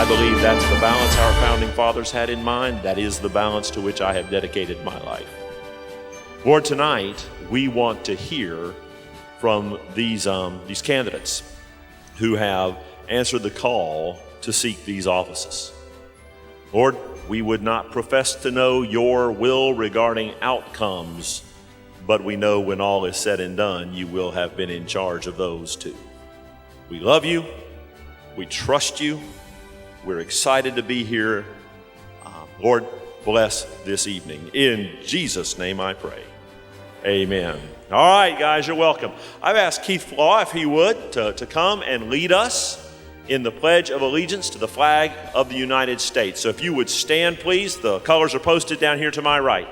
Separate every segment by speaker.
Speaker 1: I believe that's the balance our founding fathers had in mind. That is the balance to which I have dedicated my life. Lord, tonight we want to hear from these candidates who have answered the call to seek these offices. Lord, we would not profess to know your will regarding outcomes, but we know when all is said and done, you will have been in charge of those too. We love you. We trust you. We're excited to be here. Lord, bless this evening. In Jesus' name I pray. Amen. All right, guys, you're welcome. I've asked Keith Flaw if he would to come and lead us in the Pledge of Allegiance to the flag of the United States. So if you would stand, please. The colors are posted down here to my right.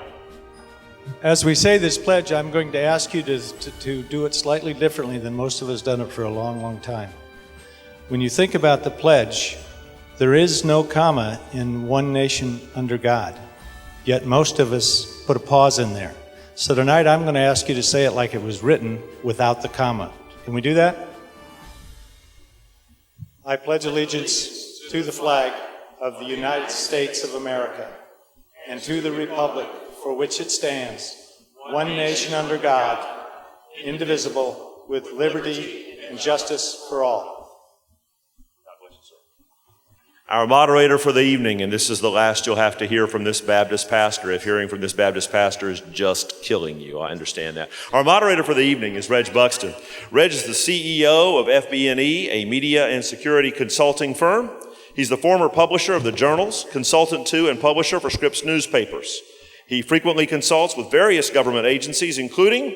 Speaker 2: As we say this pledge, I'm going to ask you to do it slightly differently than most of us done it for a long, long time. When you think about the pledge, there is no comma in one nation under God, yet most of us put a pause in there. So tonight I'm going to ask you to say it like it was written without the comma. Can we do that? I pledge allegiance to the flag of the United States of America and to the republic for which it stands, one nation under God, indivisible, with liberty and justice for all.
Speaker 1: Our moderator for the evening, and this is the last you'll have to hear from this Baptist pastor, if hearing from this Baptist pastor is just killing you. I understand that. Our moderator for the evening is Reg Buxton. Reg is the CEO of FB&E, a media and security consulting firm. He's the former publisher of the Journals, consultant to and publisher for Scripps newspapers. He frequently consults with various government agencies, including,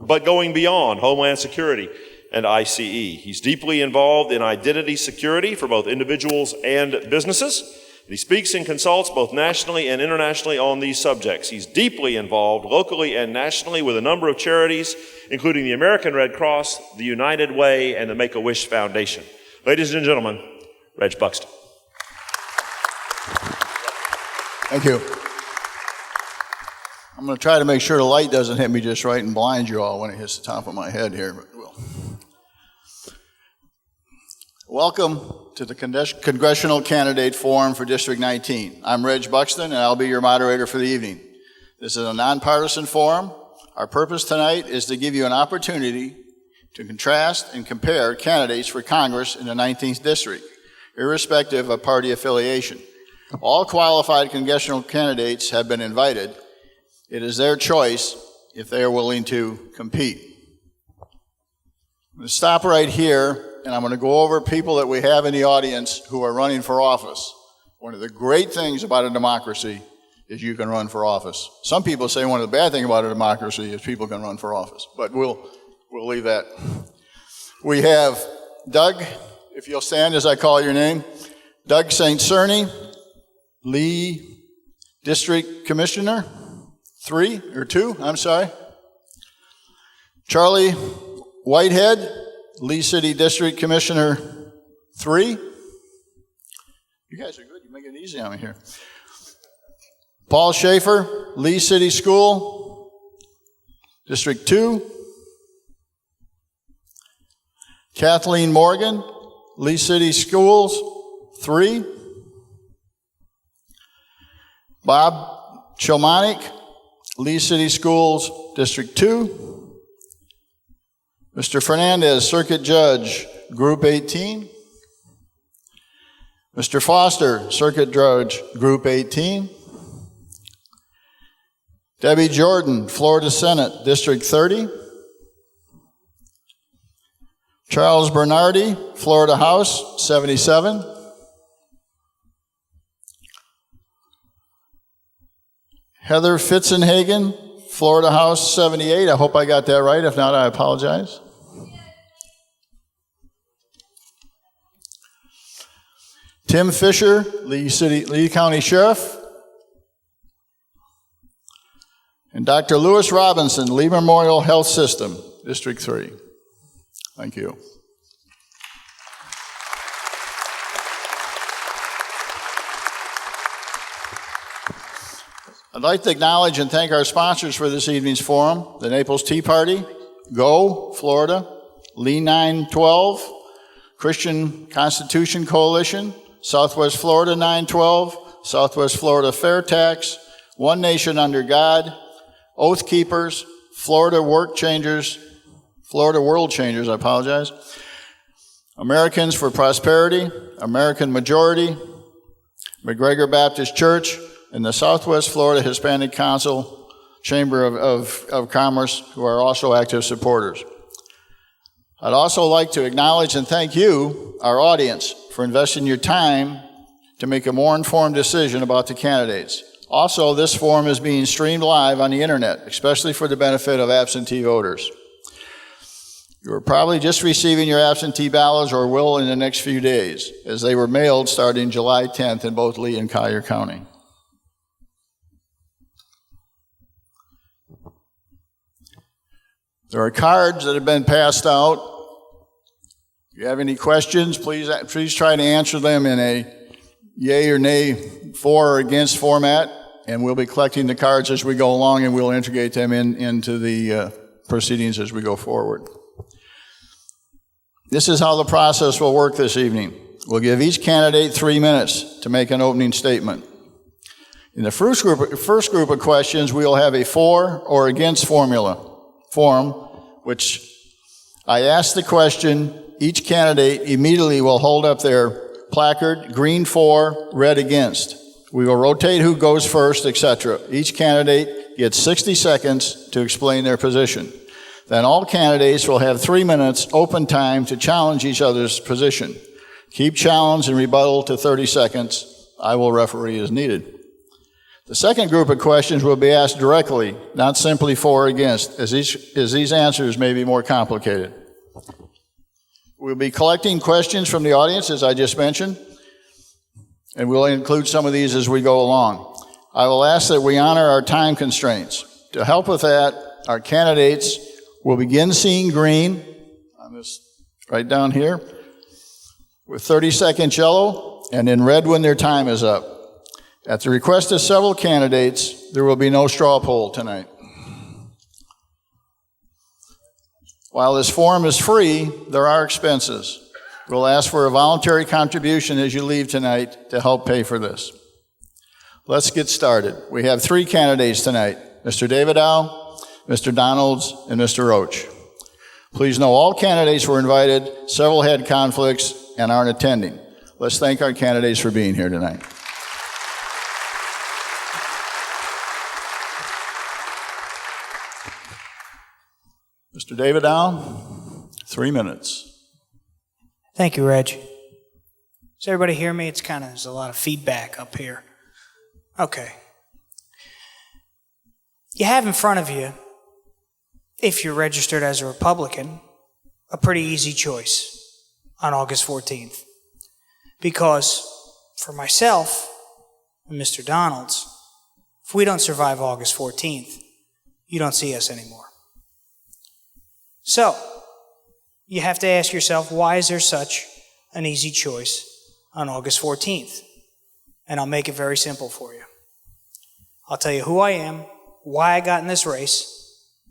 Speaker 1: but going beyond, Homeland Security and ICE. He's deeply involved in identity security for both individuals and businesses. He speaks and consults both nationally and internationally on these subjects. He's deeply involved locally and nationally with a number of charities, including the American Red Cross, the United Way, and the Make-A-Wish Foundation. Ladies and gentlemen, Reg Buxton.
Speaker 3: Thank you. I'm going to try to make sure the light doesn't hit me just right and blind you all when it hits the top of my head here, but it will. Welcome to the Congressional Candidate Forum for District 19. I'm Reg Buxton, and I'll be your moderator for the evening. This is a nonpartisan forum. Our purpose tonight is to give you an opportunity to contrast and compare candidates for Congress in the 19th District, irrespective of party affiliation. All qualified congressional candidates have been invited. It is their choice if they are willing to compete. I'm going to stop right here, and I'm going to go over people that we have in the audience who are running for office. One of the great things about a democracy is you can run for office. Some people say one of the bad things about a democracy is people can run for office, but we'll leave that. We have Doug, if you'll stand as I call your name, Doug St. Cerny, Lee District Commissioner, 2. Charlie Whitehead, Lee City District Commissioner 3. You guys are good. You make it easy on me here. Paul Schaefer, Lee City School, District 2. Kathleen Morgan, Lee City Schools 3. Bob Chilmonic, Lee City Schools, District 2. Mr. Fernandez, Circuit Judge, Group 18. Mr. Foster, Circuit Judge, Group 18. Debbie Jordan, Florida Senate, District 30. Charles Bernardi, Florida House, 77. Heather Fitzenhagen, Florida House 78. I hope I got that right. If not, I apologize. Tim Fisher, Lee County Sheriff. And Dr. Lewis Robinson, Lee Memorial Health System, District 3. Thank you. I'd like to acknowledge and thank our sponsors for this evening's forum, the Naples Tea Party, GO, Florida, Lee 912, Christian Constitution Coalition, Southwest Florida 912, Southwest Florida Fair Tax, One Nation Under God, Oath Keepers, Florida World Changers, Americans for Prosperity, American Majority, McGregor Baptist Church, and the Southwest Florida Hispanic Council Chamber of Commerce, who are also active supporters. I'd also like to acknowledge and thank you, our audience, for investing your time to make a more informed decision about the candidates. Also, this forum is being streamed live on the internet, especially for the benefit of absentee voters. You are probably just receiving your absentee ballots or will in the next few days, as they were mailed starting July 10th in both Lee and Collier County. There are cards that have been passed out. If you have any questions, please try to answer them in a yay or nay, for or against format, and we'll be collecting the cards as we go along, and we'll integrate them into the proceedings as we go forward. This is how the process will work this evening. We'll give each candidate 3 minutes to make an opening statement. In the first group of questions, we'll have a for or against form, which I ask the question, each candidate immediately will hold up their placard, green for, red against. We will rotate who goes first, etc. Each candidate gets 60 seconds to explain their position. Then all candidates will have 3 minutes open time to challenge each other's position. Keep challenge and rebuttal to 30 seconds. I will referee as needed. The second group of questions will be asked directly, not simply for or against, as these answers may be more complicated. We'll be collecting questions from the audience, as I just mentioned, and we'll include some of these as we go along. I will ask that we honor our time constraints. To help with that, our candidates will begin seeing green on this right down here with 30-second yellow, and in red when their time is up. At the request of several candidates, there will be no straw poll tonight. While this forum is free, there are expenses. We'll ask for a voluntary contribution as you leave tonight to help pay for this. Let's get started. We have 3 candidates tonight, Mr. Davidow, Mr. Donalds, and Mr. Roach. Please know all candidates were invited, several had conflicts and aren't attending. Let's thank our candidates for being here tonight. Mr. Davidow, 3 minutes.
Speaker 4: Thank you, Reg. Does everybody hear me? There's a lot of feedback up here. Okay. You have in front of you, if you're registered as a Republican, a pretty easy choice on August 14th. Because for myself and Mr. Donalds, if we don't survive August 14th, you don't see us anymore. So, you have to ask yourself, why is there such an easy choice on August 14th? And I'll make it very simple for you. I'll tell you who I am, why I got in this race,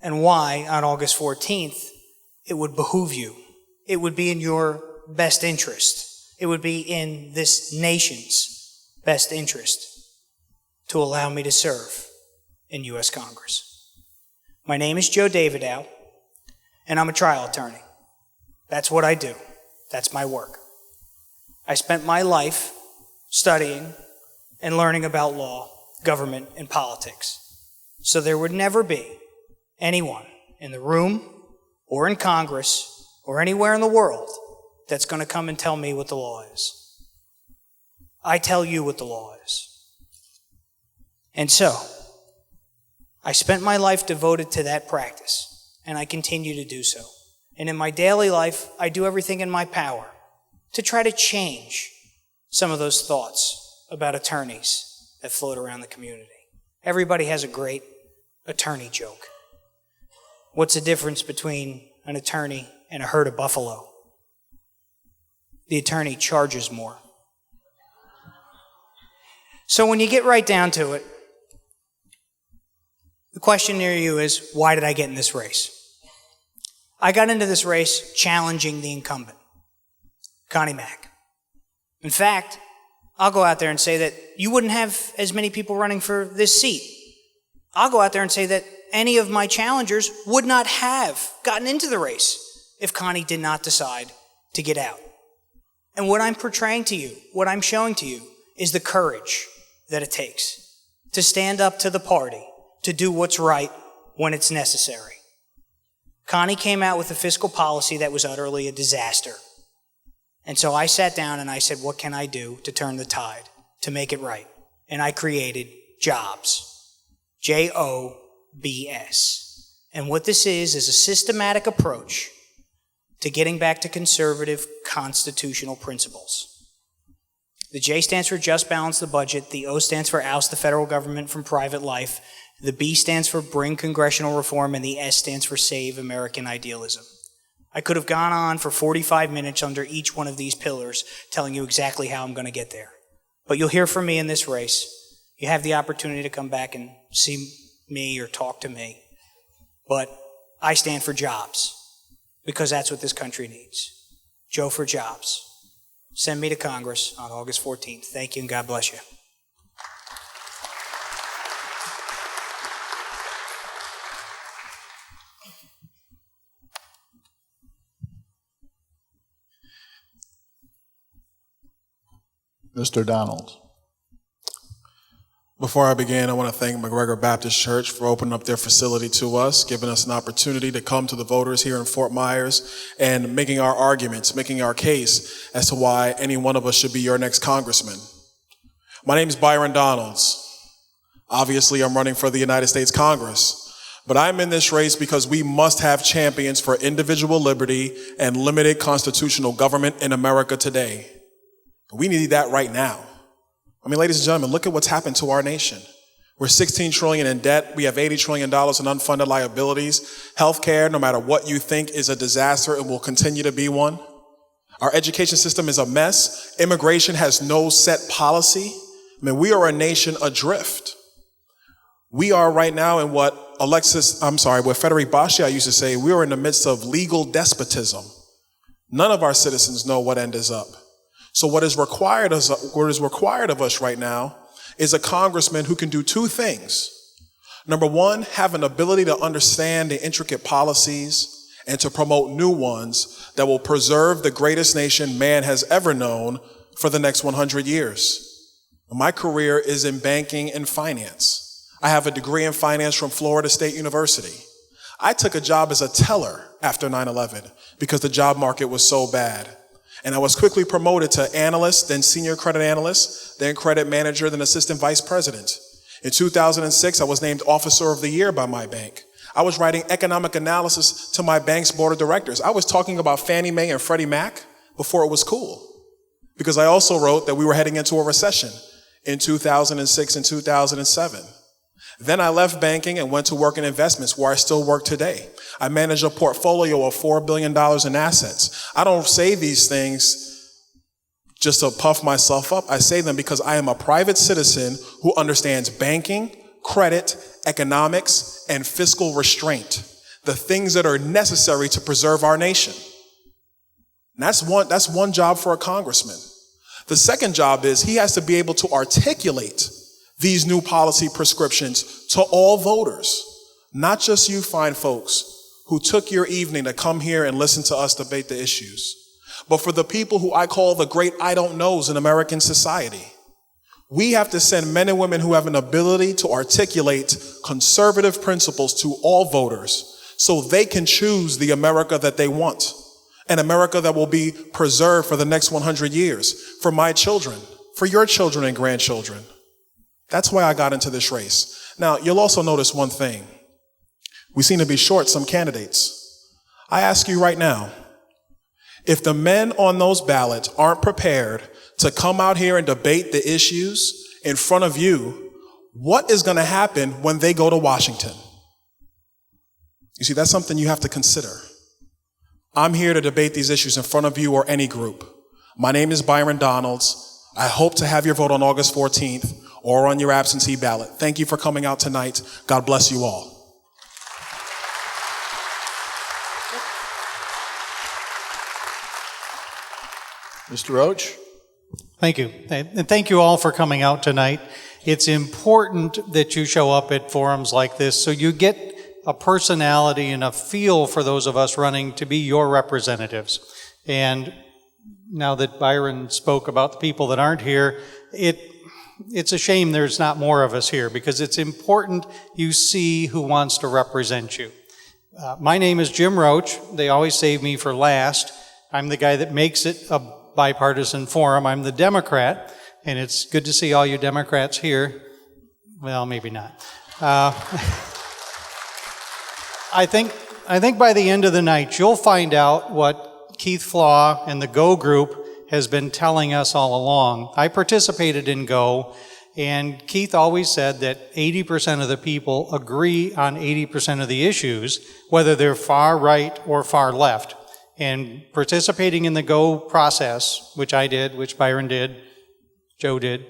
Speaker 4: and why on August 14th it would behoove you. It would be in your best interest. It would be in this nation's best interest to allow me to serve in U.S. Congress. My name is Joe Davidow, and I'm a trial attorney. That's what I do. That's my work. I spent my life studying and learning about law, government, and politics. So there would never be anyone in the room or in Congress or anywhere in the world that's going to come and tell me what the law is. I tell you what the law is. And so, I spent my life devoted to that practice. And I continue to do so. And in my daily life, I do everything in my power to try to change some of those thoughts about attorneys that float around the community. Everybody has a great attorney joke. What's the difference between an attorney and a herd of buffalo? The attorney charges more. So when you get right down to it, the question near you is, why did I get in this race? I got into this race challenging the incumbent, Connie Mack. In fact, I'll go out there and say that you wouldn't have as many people running for this seat. I'll go out there and say that any of my challengers would not have gotten into the race if Connie did not decide to get out. And what I'm portraying to you, what I'm showing to you, is the courage that it takes to stand up to the party, to do what's right when it's necessary. Connie came out with a fiscal policy that was utterly a disaster. And so I sat down and I said, what can I do to turn the tide, to make it right? And I created JOBS. JOBS. And what this is a systematic approach to getting back to conservative constitutional principles. The J stands for just balance the budget. The O stands for oust the federal government from private life. The B stands for bring congressional reform, and the S stands for save American idealism. I could have gone on for 45 minutes under each one of these pillars telling you exactly how I'm going to get there. But you'll hear from me in this race. You have the opportunity to come back and see me or talk to me. But I stand for jobs because that's what this country needs. Joe for jobs. Send me to Congress on August 14th. Thank you and God bless you.
Speaker 3: Mr. Donald.
Speaker 5: Before I begin, I want to thank McGregor Baptist Church for opening up their facility to us, giving us an opportunity to come to the voters here in Fort Myers and making our arguments, making our case as to why any one of us should be your next congressman. My name is Byron Donalds. Obviously, I'm running for the United States Congress, but I'm in this race because we must have champions for individual liberty and limited constitutional government in America today. We need that right now. I mean, ladies and gentlemen, look at what's happened to our nation. We're $16 trillion in debt. We have $80 trillion in unfunded liabilities. Healthcare, no matter what you think, is a disaster and will continue to be one. Our education system is a mess. Immigration has no set policy. I mean, we are a nation adrift. We are right now in what Frederic Bastiat used to say, we are in the midst of legal despotism. None of our citizens know what end is up. So what is required of us right now is a congressman who can do two things. Number one, have an ability to understand the intricate policies and to promote new ones that will preserve the greatest nation man has ever known for the next 100 years. My career is in banking and finance. I have a degree in finance from Florida State University. I took a job as a teller after 9/11 because the job market was so bad. And I was quickly promoted to analyst, then senior credit analyst, then credit manager, then assistant vice president. In 2006, I was named Officer of the Year by my bank. I was writing economic analysis to my bank's board of directors. I was talking about Fannie Mae and Freddie Mac before it was cool. Because I also wrote that we were heading into a recession in 2006 and 2007. Then I left banking and went to work in investments where I still work today. I manage a portfolio of $4 billion in assets. I don't say these things just to puff myself up. I say them because I am a private citizen who understands banking, credit, economics, and fiscal restraint, the things that are necessary to preserve our nation. And that's one job for a congressman. The second job is he has to be able to articulate these new policy prescriptions to all voters, not just you fine folks who took your evening to come here and listen to us debate the issues, but for the people who I call the great I don't knows in American society. We have to send men and women who have an ability to articulate conservative principles to all voters so they can choose the America that they want, an America that will be preserved for the next 100 years, for my children, for your children and grandchildren. That's why I got into this race. Now, you'll also notice one thing. We seem to be short some candidates. I ask you right now, if the men on those ballots aren't prepared to come out here and debate the issues in front of you, what is going to happen when they go to Washington? You see, that's something you have to consider. I'm here to debate these issues in front of you or any group. My name is Byron Donalds. I hope to have your vote on August 14th or on your absentee ballot. Thank you for coming out tonight. God bless you all.
Speaker 3: Mr. Roach?
Speaker 2: Thank you. And thank you all for coming out tonight. It's important that you show up at forums like this so you get a personality and a feel for those of us running to be your representatives. And now that Byron spoke about the people that aren't here, it's a shame there's not more of us here, because it's important you see who wants to represent you. My name is Jim Roach. They always save me for last. I'm the guy that makes it a bipartisan forum. I'm the Democrat, and it's good to see all you Democrats here. Well, maybe not. I think by the end of the night, you'll find out what Keith Flaw and the GO group has been telling us all along. I participated in GO, and Keith always said that 80% of the people agree on 80% of the issues, whether they're far right or far left. And participating in the GO process, which I did, which Byron did, Joe did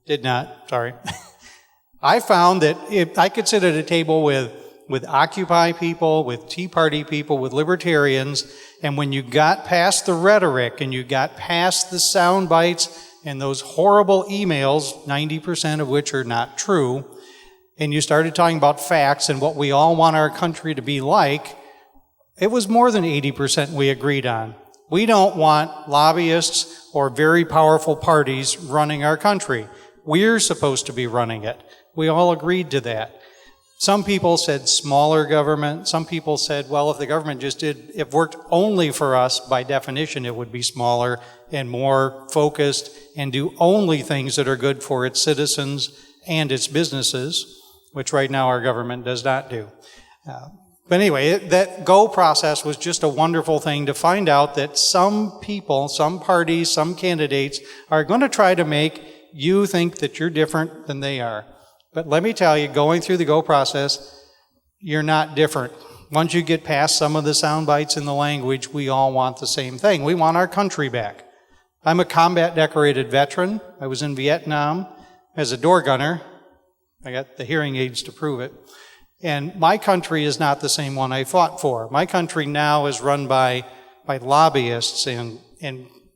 Speaker 2: not, sorry. I found that if I could sit at a table with Occupy people, with Tea Party people, with libertarians, and when you got past the rhetoric and you got past the sound bites and those horrible emails, 90% of which are not true, and you started talking about facts and what we all want our country to be like, it was more than 80% we agreed on. We don't want lobbyists or very powerful parties running our country. We're supposed to be running it. We all agreed to that. Some people said smaller government. Some people said, well, if the government if worked only for us, by definition, it would be smaller and more focused and do only things that are good for its citizens and its businesses, which right now our government does not do. But anyway, that GO process was just a wonderful thing to find out that some people, some parties, some candidates are going to try to make you think that you're different than they are. But let me tell you, going through the GO process, you're not different. Once you get past some of the sound bites in the language, we all want the same thing. We want our country back. I'm a combat decorated veteran. I was in Vietnam as a door gunner. I got the hearing aids to prove it. And my country is not the same one I fought for. My country now is run by lobbyists and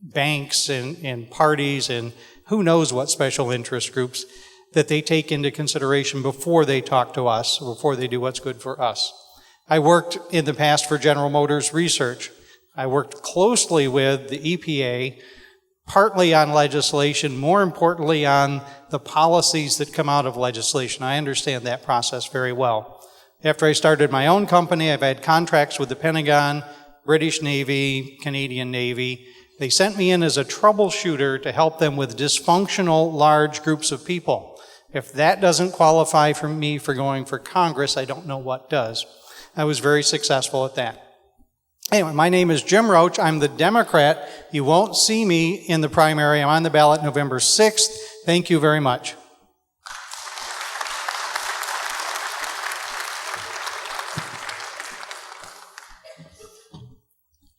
Speaker 2: banks and parties and who knows what special interest groups that they take into consideration before they talk to us, or before they do what's good for us. I worked in the past for General Motors Research. I worked closely with the EPA, partly on legislation, more importantly on the policies that come out of legislation. I understand that process very well. After I started my own company, I've had contracts with the Pentagon, British Navy, Canadian Navy. They sent me in as a troubleshooter to help them with dysfunctional large groups of people. If that doesn't qualify for me for going for Congress, I don't know what does. I was very successful at that. Anyway, my name is Jim Roach. I'm the Democrat. You won't see me in the primary. I'm on the ballot November 6th. Thank you very much.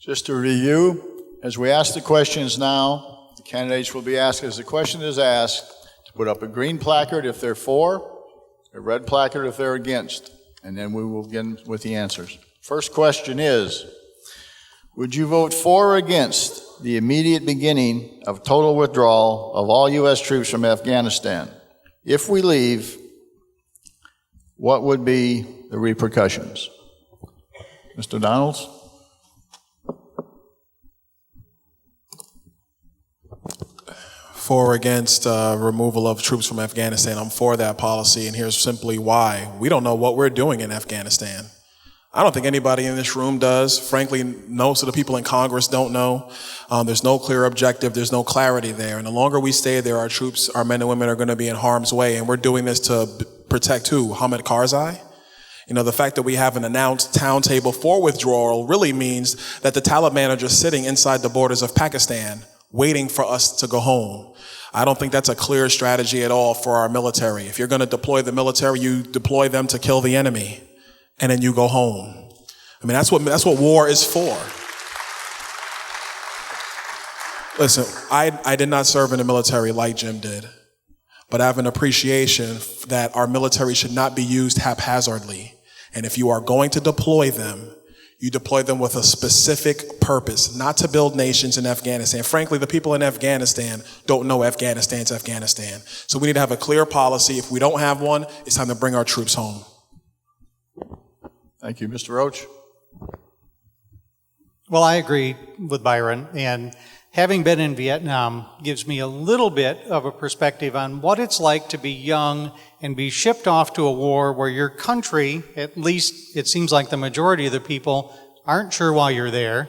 Speaker 3: Just to review, as we ask the questions now, the candidates will be asked, as the question is asked, to put up a green placard if they're for, a red placard if they're against, and then we will begin with the answers. First question is, would you vote for or against the immediate beginning of total withdrawal of all U.S. troops from Afghanistan? If we leave, what would be the repercussions? Mr. Donalds?
Speaker 5: For or against removal of troops from Afghanistan. I'm for that policy, and here's simply why. We don't know what we're doing in Afghanistan. I don't think anybody in this room does. Frankly, most of the people in Congress don't know. There's no clear objective. There's no clarity there. And the longer we stay there, our troops, our men and women are going to be in harm's way. And we're doing this to protect who? Hamid Karzai? You know, the fact that we have an announced timetable for withdrawal really means that the Taliban are just sitting inside the borders of Pakistan, waiting for us to go home. I don't think that's a clear strategy at all for our military. If you're going to deploy the military, you deploy them to kill the enemy, and then you go home. I mean, that's what war is for. Listen, I did not serve in the military like Jim did, but I have an appreciation that our military should not be used haphazardly. And if you are going to deploy them, You deploy them with a specific purpose, not to build nations in Afghanistan. Frankly, the people in Afghanistan don't know Afghanistan's Afghanistan. So we need to have a clear policy. If we don't have one, it's time to bring our troops home.
Speaker 3: Thank you. Mr. Roach?
Speaker 2: Well, I agree with Byron, and having been in Vietnam gives me a little bit of a perspective on what it's like to be young and be shipped off to a war where your country, at least it seems like the majority of the people, aren't sure why you're there.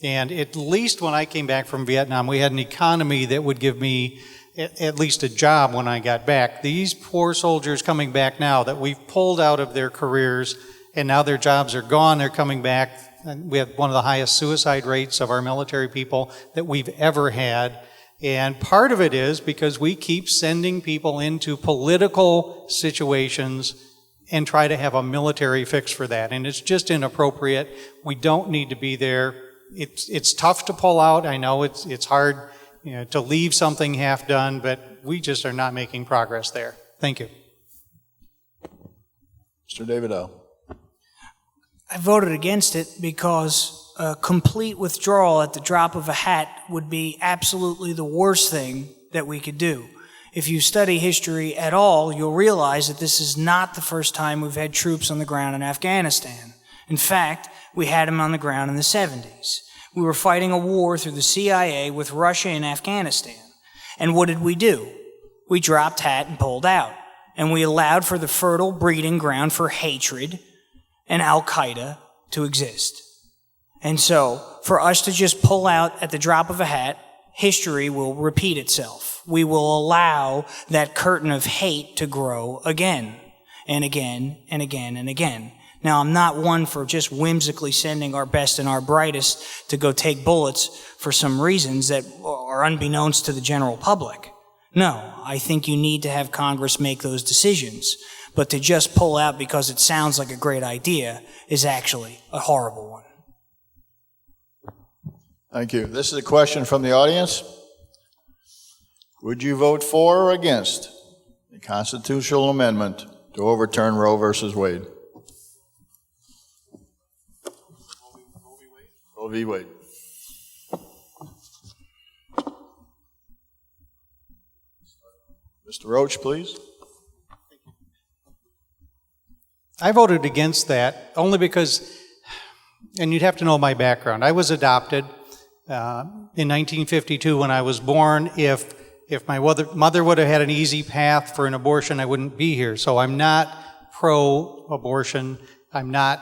Speaker 2: And at least when I came back from Vietnam, we had an economy that would give me at least a job when I got back. These poor soldiers coming back now that we've pulled out of their careers and now their jobs are gone, they're coming back. And we have one of the highest suicide rates of our military people that we've ever had. And part of it is because we keep sending people into political situations and try to have a military fix for that. And it's just inappropriate. We don't need to be there. It's tough to pull out. I know it's hard, to leave something half done, but we just are not making progress there. Thank you.
Speaker 3: Mr. David O.
Speaker 4: I voted against it because a complete withdrawal at the drop of a hat would be absolutely the worst thing that we could do. If you study history at all, you'll realize that this is not the first time we've had troops on the ground in Afghanistan. In fact, we had them on the ground in the 70s. We were fighting a war through the CIA with Russia in Afghanistan. And what did we do? We dropped hat and pulled out. And we allowed for the fertile breeding ground for hatred and Al-Qaeda to exist. And so, for us to just pull out at the drop of a hat, history will repeat itself. We will allow that curtain of hate to grow again, and again, and again, and again. Now, I'm not one for just whimsically sending our best and our brightest to go take bullets for some reasons that are unbeknownst to the general public. No, I think you need to have Congress make those decisions. But to just pull out because it sounds like a great idea is actually a horrible one.
Speaker 3: Thank you. This is a question from the audience. Would you vote for or against the constitutional amendment to overturn Roe versus Wade? Roe v. Wade. Mr. Roach, please.
Speaker 2: I voted against that only because, and you'd have to know my background. I was adopted in 1952 when I was born. If my mother would have had an easy path for an abortion, I wouldn't be here. So I'm not pro-abortion. I'm not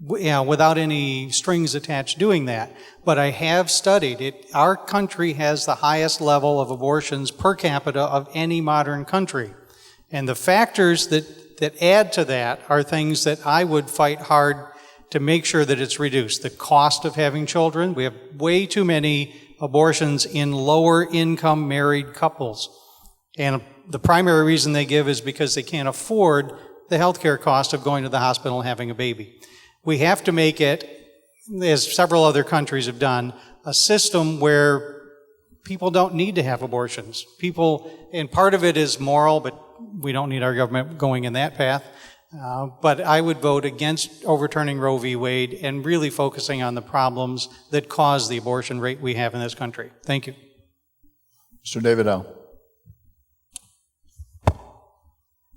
Speaker 2: without any strings attached doing that. But I have studied it. Our country has the highest level of abortions per capita of any modern country. And the factors that add to that are things that I would fight hard to make sure that it's reduced. The cost of having children. We have way too many abortions in lower income married couples. And the primary reason they give is because they can't afford the healthcare cost of going to the hospital and having a baby. We have to make it, as several other countries have done, a system where people don't need to have abortions. And part of it is moral, but we don't need our government going in that path. But I would vote against overturning Roe v. Wade and really focusing on the problems that cause the abortion rate we have in this country. Thank you.
Speaker 3: Mr. David O.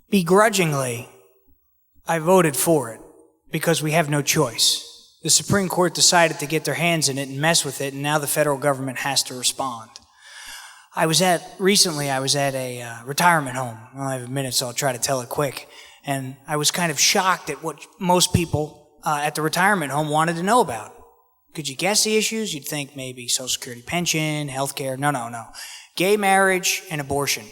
Speaker 4: Begrudgingly, I voted for it because we have no choice. The Supreme Court decided to get their hands in it and mess with it, and now the federal government has to respond. Recently I was at a retirement home. I only have a minute, so I'll try to tell it quick. And I was kind of shocked at what most people at the retirement home wanted to know about. Could you guess the issues? You'd think maybe Social Security pension, health care. No. Gay marriage and abortion.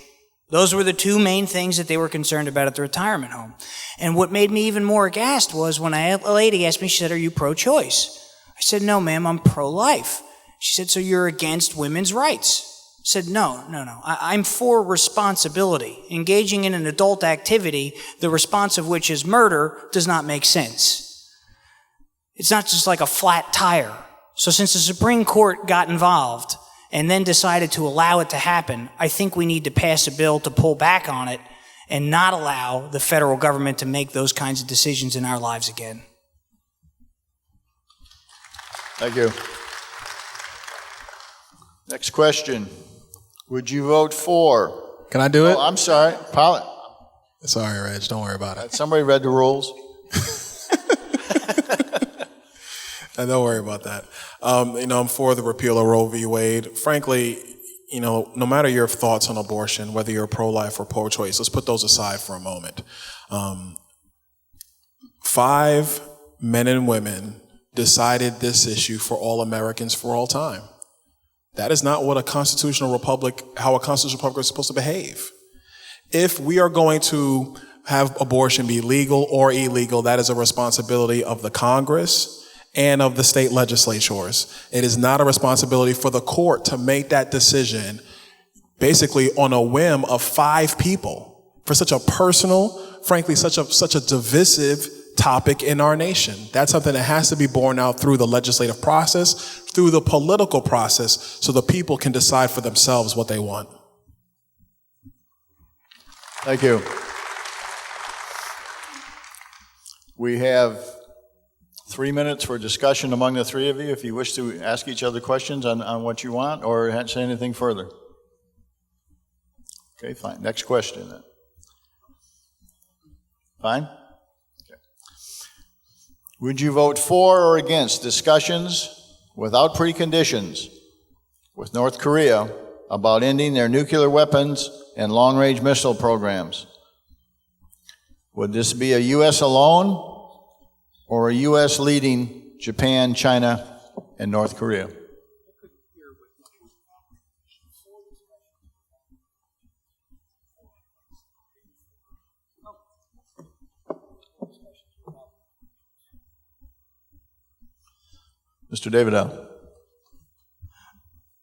Speaker 4: Those were the two main things that they were concerned about at the retirement home. And what made me even more aghast was when a lady asked me, she said, "Are you pro-choice?" I said, "No, ma'am, I'm pro-life." She said, "So you're against women's rights?" I said, No. I'm for responsibility. Engaging in an adult activity, the response of which is murder, does not make sense. It's not just like a flat tire. So since the Supreme Court got involved and then decided to allow it to happen, I think we need to pass a bill to pull back on it and not allow the federal government to make those kinds of decisions in our lives again.
Speaker 3: Thank you. Next question. Would you vote for?
Speaker 5: Can I do it?
Speaker 3: Oh, I'm sorry.
Speaker 5: Sorry, Reg. Don't worry about it.
Speaker 3: Somebody read the rules.
Speaker 5: Don't worry about that. I'm for the repeal of Roe v. Wade. Frankly, no matter your thoughts on abortion, whether you're pro-life or pro-choice, let's put those aside for a moment. 5 men and women decided this issue for all Americans for all time. That is not what how a constitutional republic is supposed to behave. If we are going to have abortion be legal or illegal, that is a responsibility of the Congress and of the state legislatures. It is not a responsibility for the court to make that decision basically on a whim of 5 people for such a personal, frankly, such a divisive topic in our nation. That's something that has to be borne out through the legislative process, through the political process, so the people can decide for themselves what they want.
Speaker 3: Thank you. We have 3 minutes for discussion among the 3 of you if you wish to ask each other questions on what you want or say anything further. Okay, fine. Next question then. Fine? Okay. Would you vote for or against discussions without preconditions with North Korea about ending their nuclear weapons and long-range missile programs? Would this be a U.S. alone or a U.S. leading Japan, China, and North Korea? Mr. Davidow.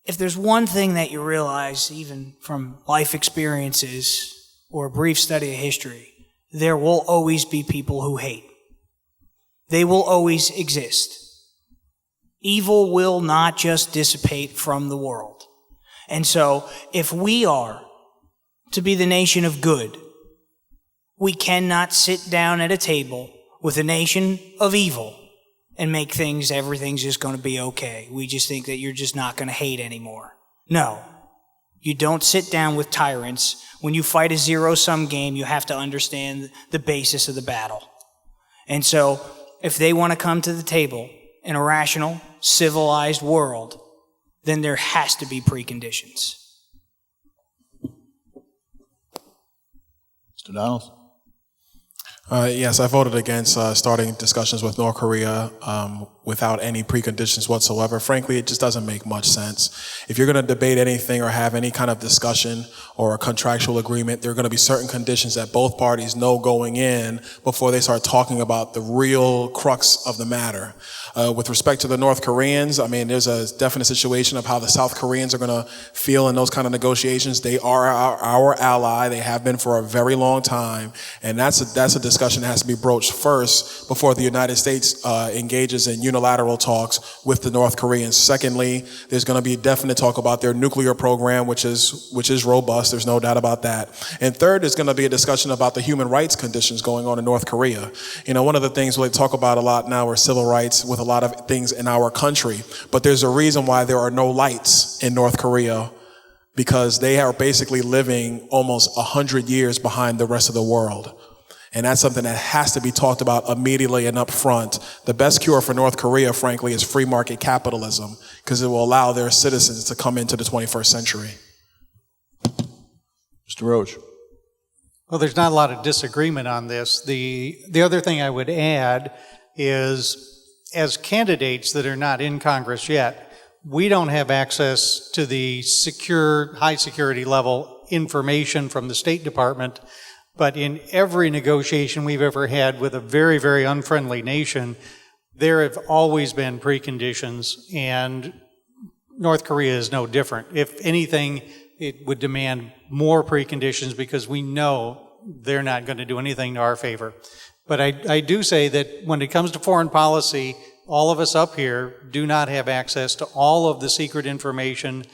Speaker 4: If there's one thing that you realize, even from life experiences or a brief study of history, there will always be people who hate. They will always exist. Evil will not just dissipate from the world. And so, if we are to be the nation of good, we cannot sit down at a table with a nation of evil and make everything's just going to be okay. We just think that you're just not going to hate anymore. No. You don't sit down with tyrants. When you fight a zero-sum game, you have to understand the basis of the battle. And so, if they want to come to the table in a rational, civilized world, then there has to be preconditions.
Speaker 3: Mr. Donalds?
Speaker 5: Yes, I voted against starting discussions with North Korea without any preconditions whatsoever. Frankly, it just doesn't make much sense. If you're going to debate anything or have any kind of discussion or a contractual agreement, there are going to be certain conditions that both parties know going in before they start talking about the real crux of the matter. With respect to the North Koreans, there's a definite situation of how the South Koreans are going to feel in those kind of negotiations. They are our ally. They have been for a very long time. And that's a discussion that has to be broached first before the United States engages in unilateral talks with the North Koreans. Secondly, there's going to be definite talk about their nuclear program, which is robust. There's no doubt about that. And third, there's going to be a discussion about the human rights conditions going on in North Korea. One of the things we talk about a lot now are civil rights with a lot of things in our country. But there's a reason why there are no lights in North Korea, because they are basically living almost 100 years behind the rest of the world. And that's something that has to be talked about immediately and up front. The best cure for North Korea, frankly, is free market capitalism, because it will allow their citizens to come into the 21st century.
Speaker 3: Mr. Roach.
Speaker 2: Well, there's not a lot of disagreement on this. The other thing I would add is, as candidates that are not in Congress yet, we don't have access to the secure, high security level information from the State Department. But in every negotiation we've ever had with a very, very unfriendly nation, there have always been preconditions, and North Korea is no different. If anything, it would demand more preconditions because we know they're not going to do anything to our favor. But I do say that when it comes to foreign policy, all of us up here do not have access to all of the secret information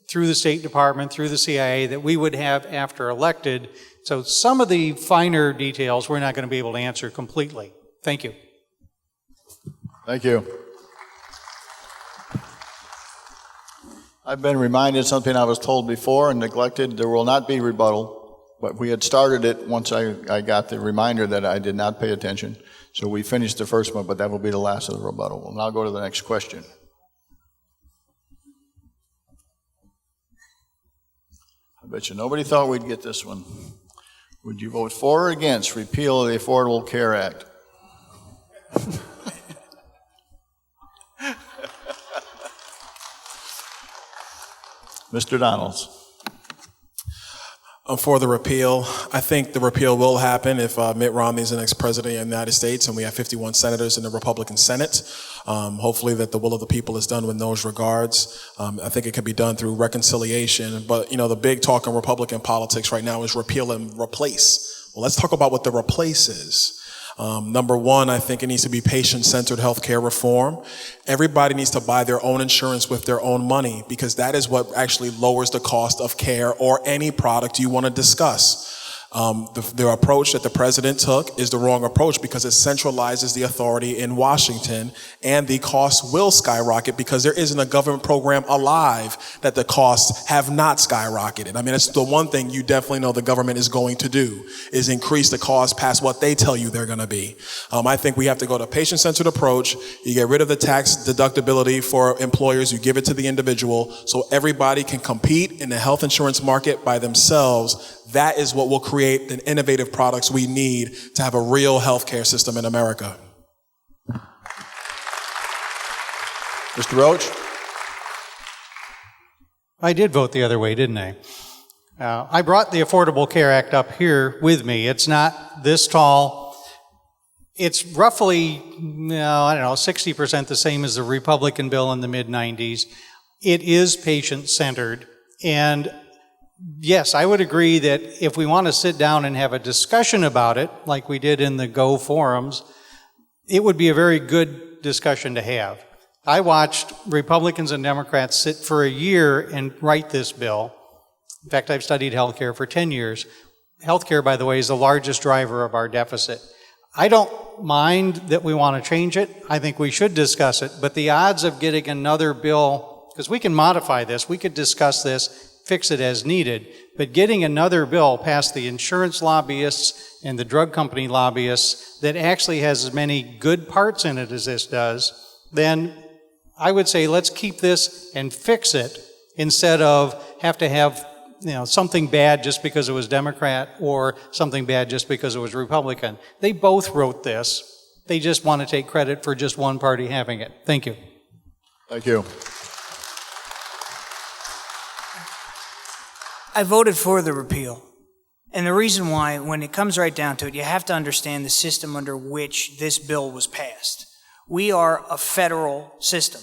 Speaker 2: through the State Department, through the CIA, that we would have after elected. So some of the finer details we're not going to be able to answer completely. Thank you.
Speaker 3: Thank you. I've been reminded something I was told before and neglected. There will not be rebuttal, but we had started it once I got the reminder that I did not pay attention. So we finished the first one, but that will be the last of the rebuttal. We'll now go to the next question. I bet you nobody thought we'd get this one. Would you vote for or against repeal of the Affordable Care Act? Mr. Donalds.
Speaker 5: For the repeal, I think the repeal will happen if Mitt Romney is the next president of the United States and we have 51 senators in the Republican Senate. Hopefully that the will of the people is done in those regards. I think it can be done through reconciliation. But, the big talk in Republican politics right now is repeal and replace. Well, let's talk about what the replace is. Number one, I think it needs to be patient-centered healthcare reform. Everybody needs to buy their own insurance with their own money because that is what actually lowers the cost of care or any product you want to discuss. The approach that the president took is the wrong approach because it centralizes the authority in Washington and the costs will skyrocket because there isn't a government program alive that the costs have not skyrocketed. I mean, it's the one thing you definitely know the government is going to do is increase the cost past what they tell you they're going to be. I think we have to go to patient-centered approach. You get rid of the tax deductibility for employers. You give it to the individual so everybody can compete in the health insurance market by themselves. That is what will create the innovative products we need to have a real healthcare system in America.
Speaker 3: Mr. Roach?
Speaker 2: I did vote the other way, didn't I? I brought the Affordable Care Act up here with me. It's not this tall. It's roughly, 60% the same as the Republican bill in the mid-90s. It is patient-centered. And yes, I would agree that if we want to sit down and have a discussion about it, like we did in the Go forums, it would be a very good discussion to have. I watched Republicans and Democrats sit for a year and write this bill. In fact, I've studied healthcare for 10 years. Healthcare, by the way, is the largest driver of our deficit. I don't mind that we want to change it. I think we should discuss it. But the odds of getting another bill, because we can modify this, we could discuss this, fix it as needed, but getting another bill past the insurance lobbyists and the drug company lobbyists that actually has as many good parts in it as this does, then I would say let's keep this and fix it instead of have to have something bad just because it was Democrat or something bad just because it was Republican. They both wrote this. They just want to take credit for just one party having it. Thank you.
Speaker 3: Thank you.
Speaker 4: I voted for the repeal. And the reason why, when it comes right down to it, you have to understand the system under which this bill was passed. We are a federal system.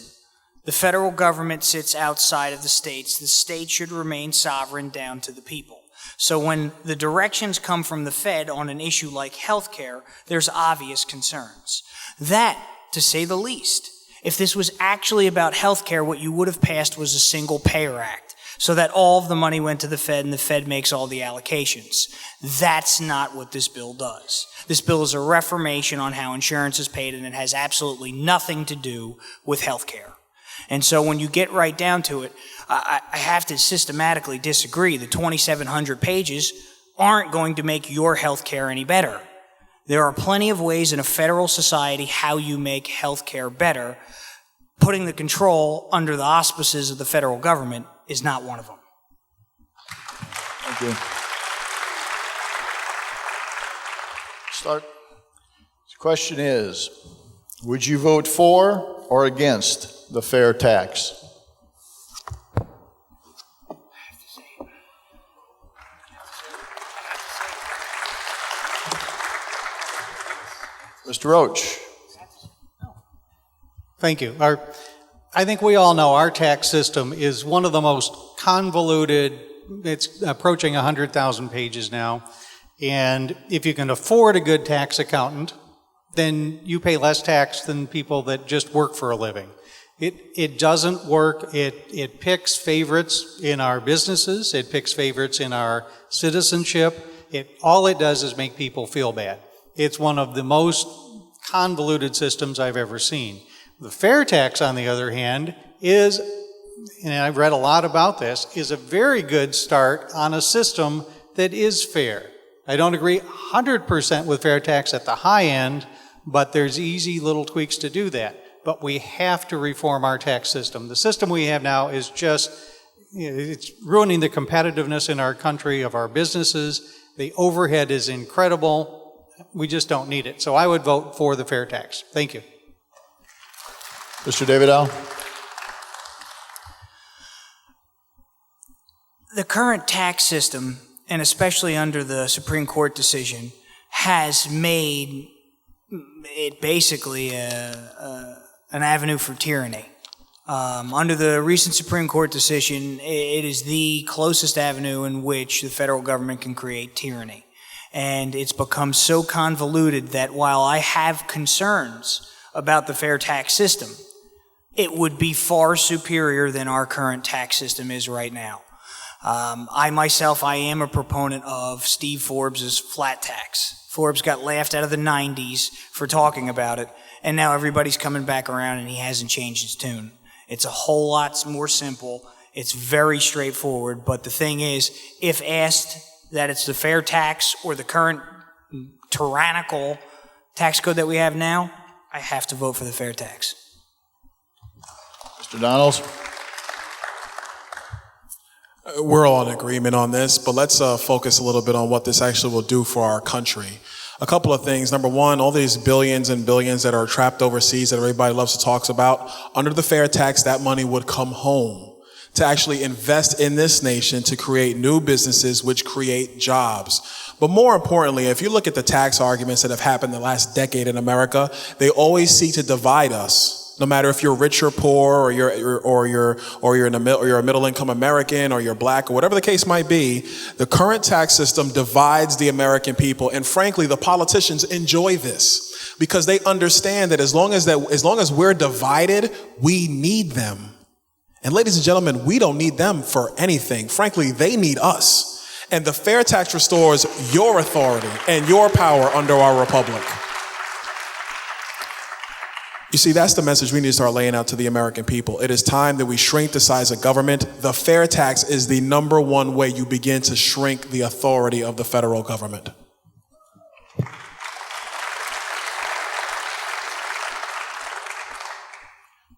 Speaker 4: The federal government sits outside of the states. The states should remain sovereign down to the people. So when the directions come from the Fed on an issue like healthcare, there's obvious concerns. That, to say the least, if this was actually about healthcare, what you would have passed was a single payer act, so that all of the money went to the Fed and the Fed makes all the allocations. That's not what this bill does. This bill is a reformation on how insurance is paid, and it has absolutely nothing to do with healthcare. And so when you get right down to it, I have to systematically disagree. The 2,700 pages aren't going to make your healthcare any better. There are plenty of ways in a federal society how you make healthcare better. Putting the control under the auspices of the federal government is not one of them.
Speaker 3: Thank you. Start. The question is, would you vote for or against the fair tax? Mr. Roach.
Speaker 2: Thank you. I think we all know our tax system is one of the most convoluted. It's approaching 100,000 pages now. And if you can afford a good tax accountant, then you pay less tax than people that just work for a living. It doesn't work. It picks favorites in our businesses. It picks favorites in our citizenship. All it does is make people feel bad. It's one of the most convoluted systems I've ever seen. The fair tax, on the other hand, is, and I've read a lot about this, is a very good start on a system that is fair. I don't agree 100% with fair tax at the high end, but there's easy little tweaks to do that. But we have to reform our tax system. The system we have now is just, it's ruining the competitiveness in our country of our businesses. The overhead is incredible. We just don't need it. So I would vote for the fair tax. Thank you.
Speaker 3: Mr. David Al.
Speaker 4: The current tax system, and especially under the Supreme Court decision, has made it basically an avenue for tyranny. Under the recent Supreme Court decision, it is the closest avenue in which the federal government can create tyranny. And it's become so convoluted that while I have concerns about the fair tax system, it would be far superior than our current tax system is right now. I am a proponent of Steve Forbes' flat tax. Forbes got laughed out of the 90s for talking about it, and now everybody's coming back around and he hasn't changed his tune. It's a whole lot more simple. It's very straightforward, but the thing is, if asked that it's the fair tax or the current tyrannical tax code that we have now, I have to vote for the fair tax.
Speaker 3: Mr. Donalds.
Speaker 5: We're all in agreement on this, but let's focus a little bit on what this actually will do for our country. A couple of things. Number one, all these billions and billions that are trapped overseas that everybody loves to talk about, under the fair tax, that money would come home to actually invest in this nation to create new businesses which create jobs. But more importantly, if you look at the tax arguments that have happened the last decade in America, they always seek to divide us. No matter if you're rich or poor, or you're a middle-income American, or you're black, or whatever the case might be, the current tax system divides the American people. And frankly, the politicians enjoy this because they understand that as long as we're divided, we need them. And ladies and gentlemen, we don't need them for anything. Frankly, they need us. And the fair tax restores your authority and your power under our republic. You see, that's the message we need to start laying out to the American people. It is time that we shrink the size of government. The fair tax is the number one way you begin to shrink the authority of the federal government.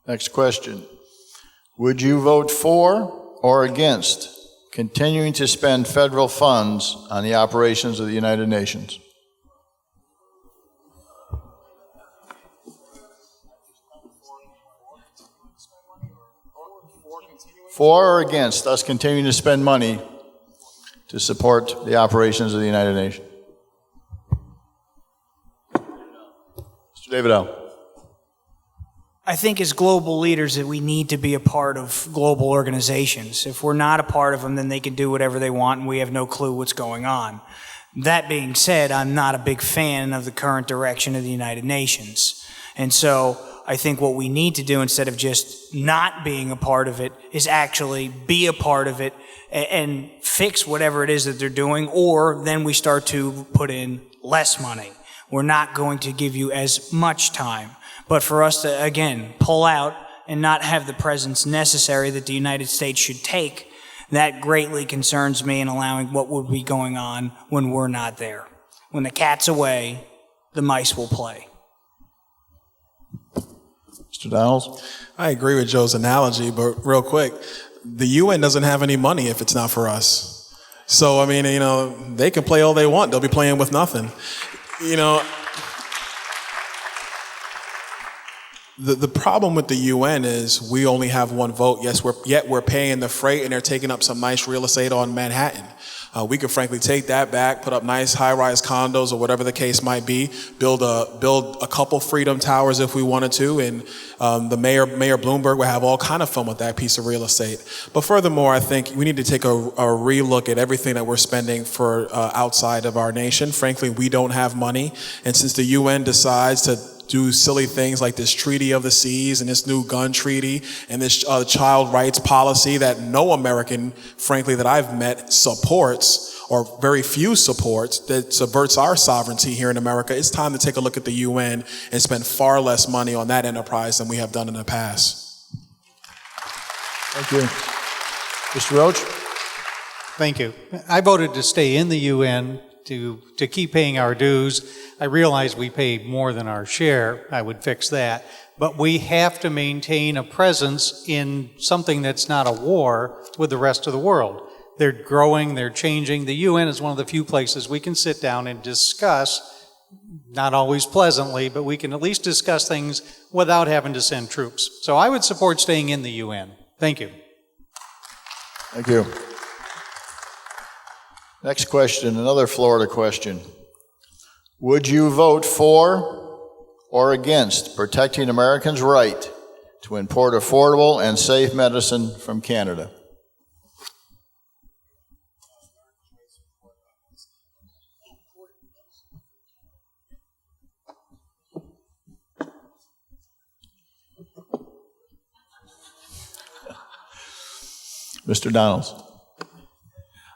Speaker 3: Next question. Would you vote for or against continuing to spend federal funds on the operations of the United Nations? For or against us continuing to spend money to support the operations of the United Nations? Mr. David Al.
Speaker 4: I think as global leaders that we need to be a part of global organizations. If we're not a part of them, then they can do whatever they want and we have no clue what's going on. That being said, I'm not a big fan of the current direction of the United Nations. And so I think what we need to do instead of just not being a part of it is actually be a part of it and fix whatever it is that they're doing, or then we start to put in less money. We're not going to give you as much time. But for us to, again, pull out and not have the presence necessary that the United States should take, that greatly concerns me in allowing what would be going on when we're not there. When the cat's away, the mice will play.
Speaker 3: Mr. Donalds?
Speaker 5: I agree with Joe's analogy, but real quick, the UN doesn't have any money if it's not for us. So, I mean, they can play all they want. They'll be playing with nothing. The problem with the UN is we only have one vote. Yet we're paying the freight, and they're taking up some nice real estate on Manhattan. We could frankly take that back, put up nice high-rise condos or whatever the case might be, build a couple Freedom Towers if we wanted to, and the Mayor Bloomberg would have all kind of fun with that piece of real estate. But furthermore, I think we need to take a relook at everything that we're spending for outside of our nation. Frankly, we don't have money, and since the UN decides to do silly things like this Treaty of the Seas and this new gun treaty and this child rights policy that no American, frankly, that I've met supports, or very few supports, that subverts our sovereignty here in America. It's time to take a look at the UN and spend far less money on that enterprise than we have done in the past.
Speaker 3: Thank you. Mr. Roach?
Speaker 2: Thank you. I voted to stay in the UN to keep paying our dues. I realize we pay more than our share. I would fix that. But we have to maintain a presence in something that's not a war with the rest of the world. They're growing, they're changing. The UN is one of the few places we can sit down and discuss, not always pleasantly, but we can at least discuss things without having to send troops. So I would support staying in the UN. Thank you.
Speaker 3: Thank you. Next question, another Florida question. Would you vote for or against protecting Americans' right to import affordable and safe medicine from Canada? Mr. Donalds.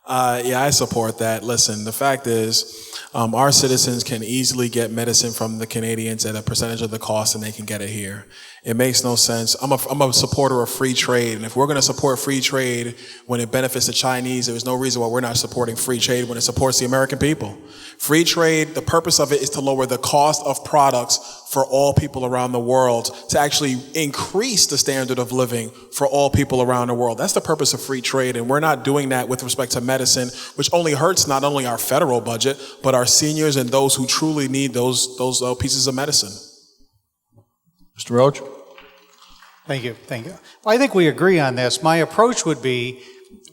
Speaker 5: Yeah, I support that. Listen, the fact is, our citizens can easily get medicine from the Canadians at a percentage of the cost, and they can get it here. It makes no sense. I'm a supporter of free trade, and if we're going to support free trade when it benefits the Chinese, there's no reason why we're not supporting free trade when it supports the American people. Free trade, the purpose of it is to lower the cost of products for all people around the world, to actually increase the standard of living for all people around the world. That's the purpose of free trade, and we're not doing that with respect to medicine, which only hurts not only our federal budget, but our seniors and those who truly need those pieces of medicine.
Speaker 3: Mr. Roach?
Speaker 2: Thank you. Thank you. Well, I think we agree on this. My approach would be,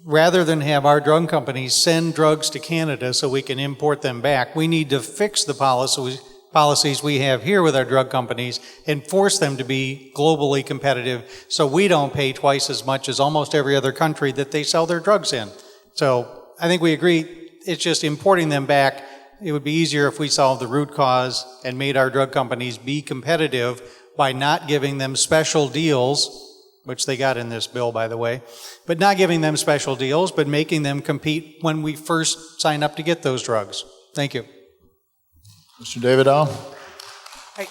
Speaker 2: rather than have our drug companies send drugs to Canada so we can import them back, we need to fix the policies we have here with our drug companies and force them to be globally competitive so we don't pay twice as much as almost every other country that they sell their drugs in. So I think we agree, it's just importing them back. It would be easier if we solved the root cause and made our drug companies be competitive by not giving them special deals, which they got in this bill, by the way, but not giving them special deals, but making them compete when we first sign up to get those drugs. Thank you.
Speaker 3: Mr. David Al?
Speaker 4: I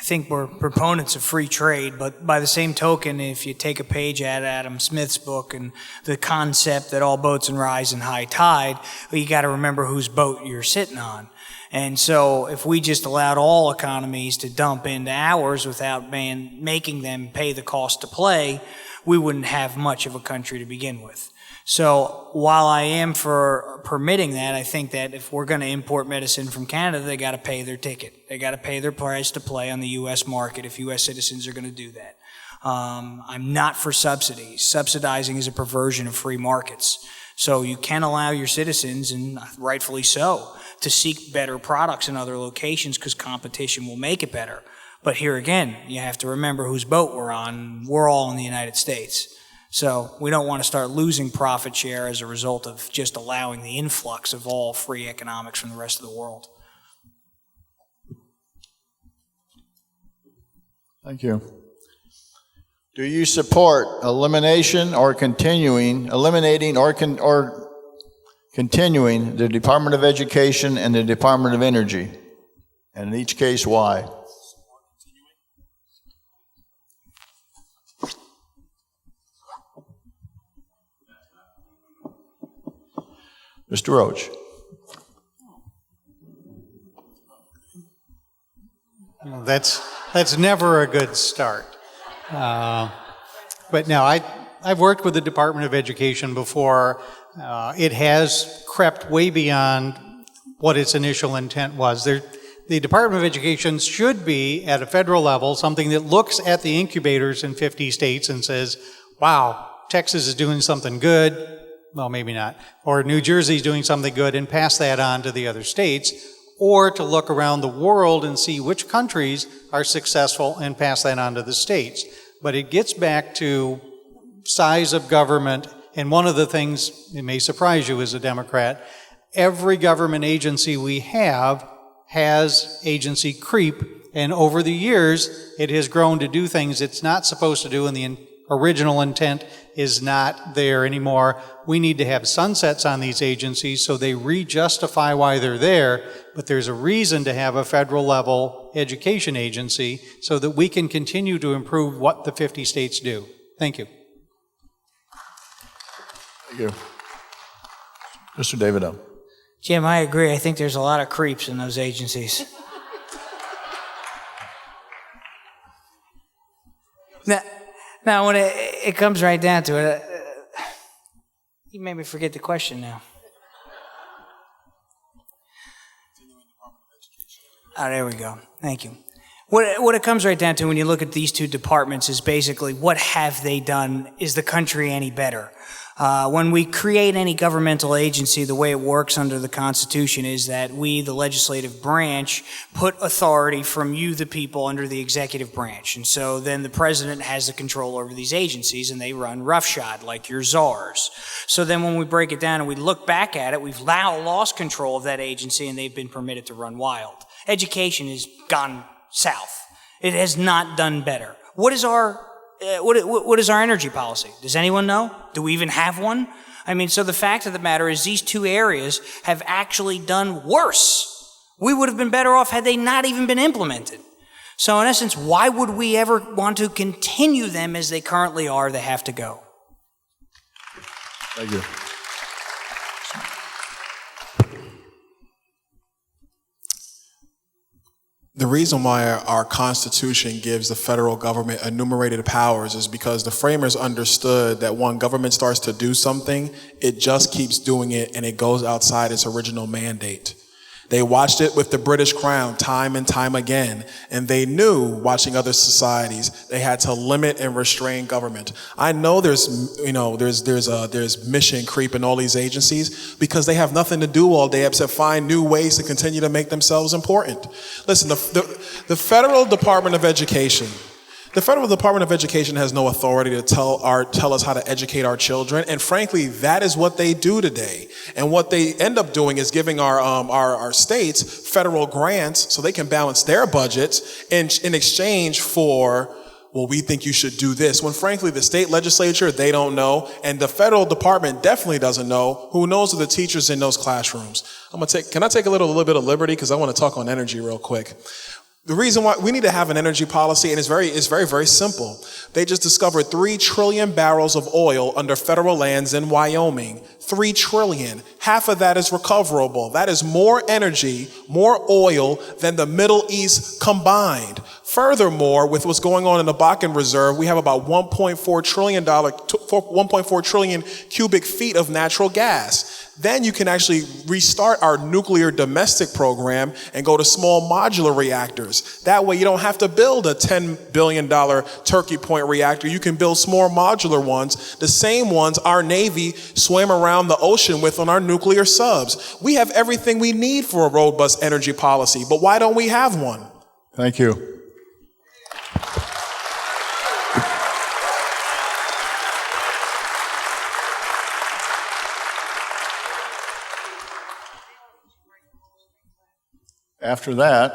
Speaker 4: think we're proponents of free trade, but by the same token, if you take a page out of Adam Smith's book and the concept that all boats rise in high tide, well, you got to remember whose boat you're sitting on. And so if we just allowed all economies to dump into ours without making them pay the cost to play, we wouldn't have much of a country to begin with. So while I am for permitting that, I think that if we're going to import medicine from Canada, they got to pay their ticket. They got to pay their price to play on the U.S. market if U.S. citizens are going to do that. I'm not for subsidies. Subsidizing is a perversion of free markets. So you can allow your citizens, and rightfully so, to seek better products in other locations because competition will make it better. But here again, you have to remember whose boat we're on. We're all in the United States. So we don't want to start losing profit share as a result of just allowing the influx of all free economics from the rest of the world.
Speaker 3: Thank you. Do you support eliminating or continuing the Department of Education and the Department of Energy? And in each case, why? Mr. Roach.
Speaker 2: That's never a good start. But no, I've worked with the Department of Education before. It has crept way beyond what its initial intent was. The Department of Education should be, at a federal level, something that looks at the incubators in 50 states and says, wow, Texas is doing something good. Well, maybe not. Or New Jersey's doing something good, and pass that on to the other states. Or to look around the world and see which countries are successful and pass that on to the states. But it gets back to size of government, and one of the things, it may surprise you as a Democrat, every government agency we have has agency creep, and over the years, it has grown to do things it's not supposed to do, and the original intent is not there anymore. We need to have sunsets on these agencies so they re-justify why they're there, but there's a reason to have a federal level education agency so that we can continue to improve what the 50 states do. Thank you.
Speaker 3: Thank you. Mr. Davidow.
Speaker 4: Jim, I agree. I think there's a lot of creeps in those agencies. Now, when it comes right down to it, you made me forget the question now. Oh, there we go. Thank you. What it comes right down to when you look at these two departments is basically what have they done? Is the country any better? When we create any governmental agency, the way it works under the Constitution is that we, the legislative branch, put authority from you, the people, under the executive branch. And so then the president has the control over these agencies, and they run roughshod, like your czars. So then when we break it down and we look back at it, we've now lost control of that agency, and they've been permitted to run wild. Education has gone south. It has not done better. What is our energy policy? Does anyone know? Do we even have one? I mean, so the fact of the matter is these two areas have actually done worse. We would have been better off had they not even been implemented. So in essence, why would we ever want to continue them as they currently are? They have to go.
Speaker 3: Thank you.
Speaker 5: The reason why our Constitution gives the federal government enumerated powers is because the framers understood that when government starts to do something, it just keeps doing it and it goes outside its original mandate. They watched it with the British Crown time and time again, and they knew, watching other societies, they had to limit and restrain government. I know there's mission creep in all these agencies because they have nothing to do all day except find new ways to continue to make themselves important. Listen, the Federal Department of Education. The Federal Department of Education has no authority to tell us how to educate our children, and frankly, that is what they do today. And what they end up doing is giving our states federal grants so they can balance their budgets in exchange for, well, we think you should do this. When frankly, the state legislature, they don't know, and the federal department definitely doesn't know. Who knows are the teachers in those classrooms? Can I take a little bit of liberty because I want to talk on energy real quick. The reason why we need to have an energy policy, and it's very simple. They just discovered 3 trillion barrels of oil under federal lands in Wyoming. 3 trillion. Half of that is recoverable. That is more energy, more oil than the Middle East combined. Furthermore, with what's going on in the Bakken Reserve, we have about $1.4 trillion cubic feet of natural gas. Then you can actually restart our nuclear domestic program and go to small modular reactors. That way you don't have to build a $10 billion Turkey Point reactor. You can build small modular ones, the same ones our Navy swam around the ocean with on our nuclear subs. We have everything we need for a robust energy policy, but why don't we have one?
Speaker 3: Thank you. After that,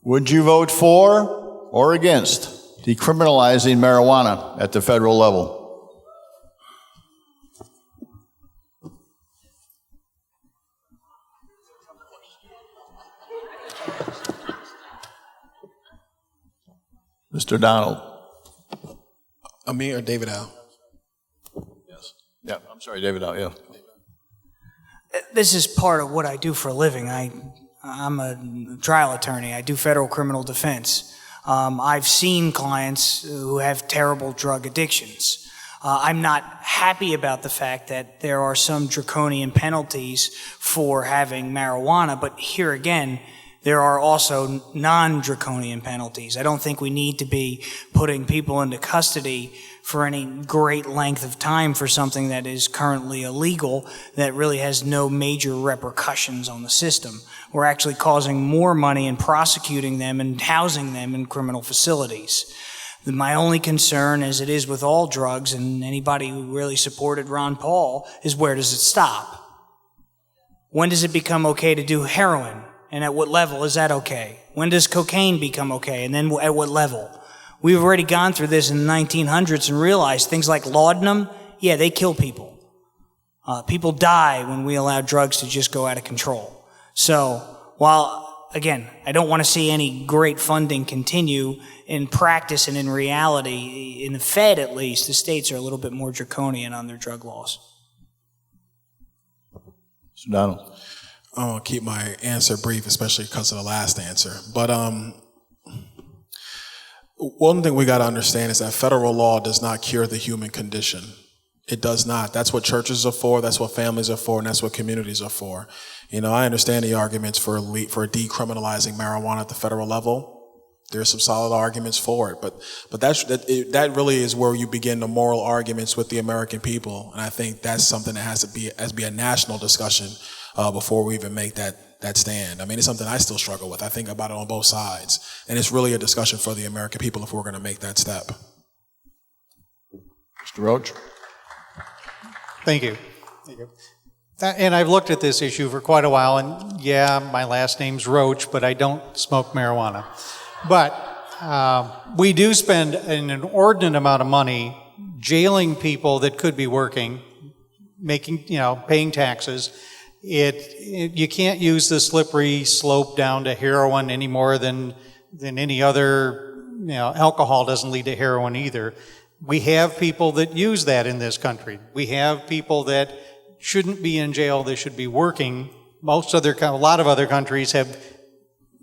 Speaker 3: would you vote for or against decriminalizing marijuana at the federal level? Mr. Donald.
Speaker 5: Me or David Al?
Speaker 3: Yes. Yeah, I'm sorry, David Al, yeah.
Speaker 4: This is part of what I do for a living. I'm a trial attorney. I do federal criminal defense. I've seen clients who have terrible drug addictions. I'm not happy about the fact that there are some draconian penalties for having marijuana, but here again, there are also non-draconian penalties. I don't think we need to be putting people into custody for any great length of time for something that is currently illegal that really has no major repercussions on the system. We're actually causing more money in prosecuting them and housing them in criminal facilities. My only concern, as it is with all drugs, and anybody who really supported Ron Paul, is where does it stop? When does it become okay to do heroin? And at what level is that okay? When does cocaine become okay? And then at what level? We've already gone through this in the 1900s and realized things like laudanum, yeah, they kill people. People die when we allow drugs to just go out of control. So while, again, I don't want to see any great funding continue, in practice and in reality, in the Fed at least, the states are a little bit more draconian on their drug laws.
Speaker 3: Mr. Donald.
Speaker 5: I'm going to keep my answer brief, especially because of the last answer. But one thing we got to understand is that federal law does not cure the human condition. It does not. That's what churches are for, that's what families are for, and that's what communities are for. You know, I understand the arguments for decriminalizing marijuana at the federal level. There's some solid arguments for it, but that really is where you begin the moral arguments with the American people, and I think that's something that has to be a national discussion before we even make that stand. I mean, it's something I still struggle with. I think about it on both sides, and it's really a discussion for the American people if we're going to make that step.
Speaker 3: Mr. Roach.
Speaker 2: Thank you. And I've looked at this issue for quite a while, and yeah, my last name's Roach, but I don't smoke marijuana. But we do spend an inordinate amount of money jailing people that could be working, paying taxes. You can't use the slippery slope down to heroin any more than any other, alcohol doesn't lead to heroin either. We have people that use that in this country. We have people that shouldn't be in jail, they should be working. A lot of other countries have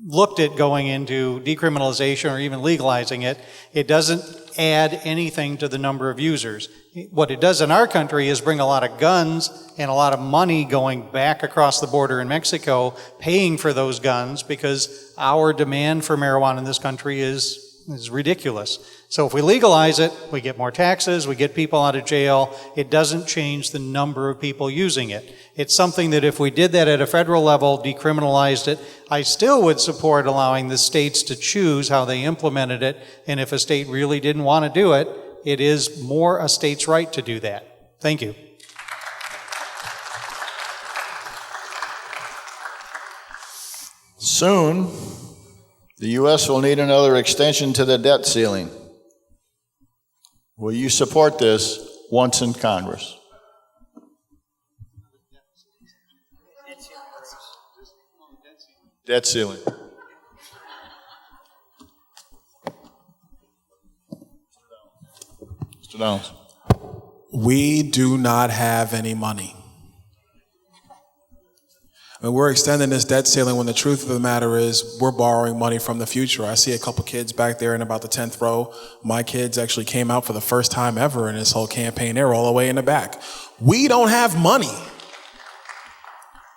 Speaker 2: looked at going into decriminalization or even legalizing it. It doesn't add anything to the number of users. What it does in our country is bring a lot of guns and a lot of money going back across the border in Mexico, paying for those guns, because our demand for marijuana in this country is ridiculous. So if we legalize it, we get more taxes, we get people out of jail. It doesn't change the number of people using it. It's something that if we did that at a federal level, decriminalized it, I still would support allowing the states to choose how they implemented it. And if a state really didn't want to do it, it is more a state's right to do that. Thank you.
Speaker 3: Soon, the U.S. will need another extension to the debt ceiling. Will you support this once in Congress? Debt ceiling. Mr. Downs.
Speaker 5: We do not have any money. I mean, we're extending this debt ceiling when the truth of the matter is we're borrowing money from the future. I see a couple kids back there in about the 10th row. My kids actually came out for the first time ever in this whole campaign. They're all the way in the back. We don't have money.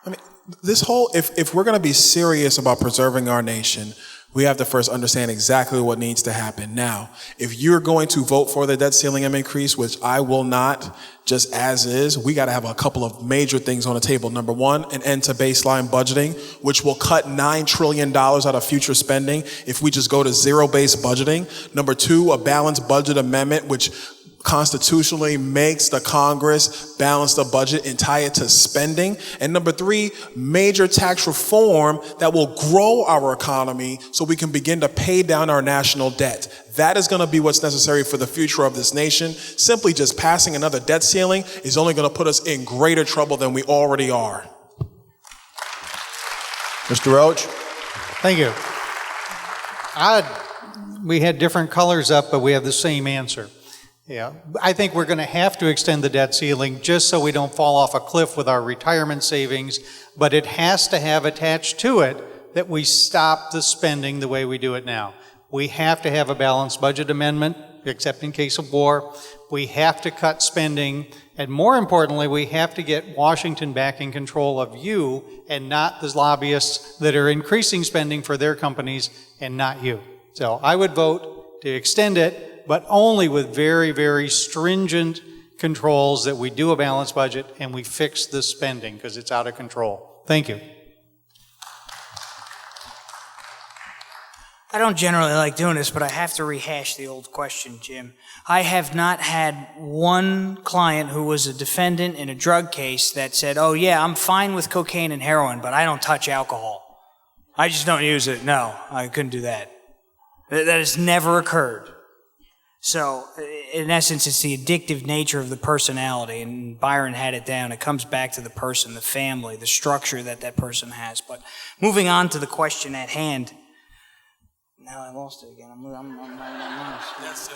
Speaker 5: I mean, if we're going to be serious about preserving our nation, we have to first understand exactly what needs to happen. Now, if you're going to vote for the debt ceiling increase, which I will not, just as is, we got to have a couple of major things on the table. Number one, an end to baseline budgeting, which will cut $9 trillion out of future spending if we just go to zero-based budgeting. Number two, a balanced budget amendment, which constitutionally makes the Congress balance the budget and tie it to spending. And number three, major tax reform that will grow our economy so we can begin to pay down our national debt. That is going to be what's necessary for the future of this nation. Simply just passing another debt ceiling is only going to put us in greater trouble than we already are.
Speaker 3: Mr. Roach.
Speaker 2: Thank you. We had different colors up, but we have the same answer. Yeah, I think we're going to have to extend the debt ceiling just so we don't fall off a cliff with our retirement savings, but it has to have attached to it that we stop the spending the way we do it now. We have to have a balanced budget amendment, except in case of war. We have to cut spending, and more importantly, we have to get Washington back in control of you and not the lobbyists that are increasing spending for their companies and not you. So I would vote to extend it, but only with very, very stringent controls that we do a balanced budget and we fix the spending because it's out of control. Thank you.
Speaker 4: I don't generally like doing this, but I have to rehash the old question, Jim. I have not had one client who was a defendant in a drug case that said, oh yeah, I'm fine with cocaine and heroin, but I don't touch alcohol. I just don't use it. No, I couldn't do that. That has never occurred. So, in essence, it's the addictive nature of the personality, and Byron had it down. It comes back to the person, the family, the structure that that person has. But moving on to the question at hand. Now I lost it again. I'm lost.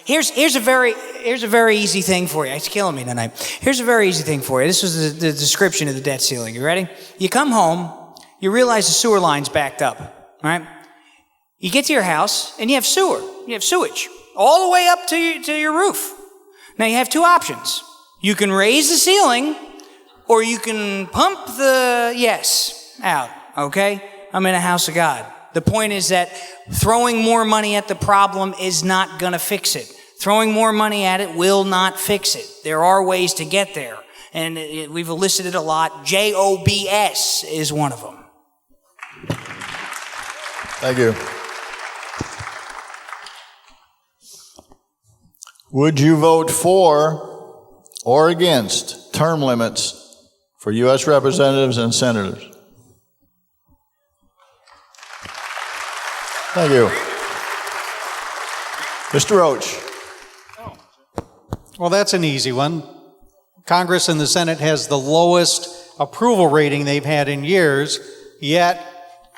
Speaker 4: Here's a very easy thing for you. It's killing me tonight. Here's a very easy thing for you. This was the description of the debt ceiling. You ready? You come home, you realize the sewer line's backed up, right? You get to your house and you have sewer. You have sewage all the way up to your roof. Now you have two options. You can raise the ceiling or you can pump the out, okay? I'm in a house of God. The point is that throwing more money at the problem is not going to fix it. Throwing more money at it will not fix it. There are ways to get there. And we've elicited a lot. JOBS is one of them.
Speaker 3: Thank you. Would you vote for or against term limits for U.S. representatives and senators? Thank you. Mr. Roach.
Speaker 2: Well, that's an easy one. Congress and the Senate has the lowest approval rating they've had in years, yet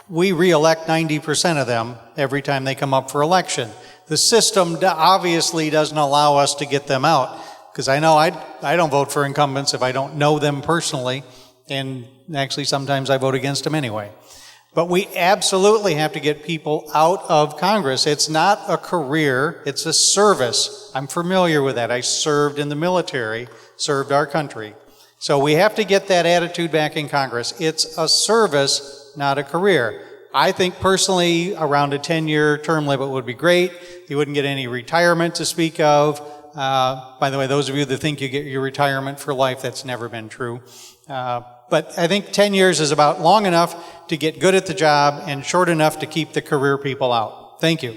Speaker 2: we re-elect 90% of them every time they come up for election. The system obviously doesn't allow us to get them out, because I know I don't vote for incumbents if I don't know them personally, and actually sometimes I vote against them anyway. But we absolutely have to get people out of Congress. It's not a career, it's a service. I'm familiar with that. I served in the military, served our country. So we have to get that attitude back in Congress. It's a service, not a career. I think personally around a 10-year term limit would be great. You wouldn't get any retirement to speak of. By the way, those of you that think you get your retirement for life, that's never been true. But I think 10 years is about long enough to get good at the job and short enough to keep the career people out. Thank you.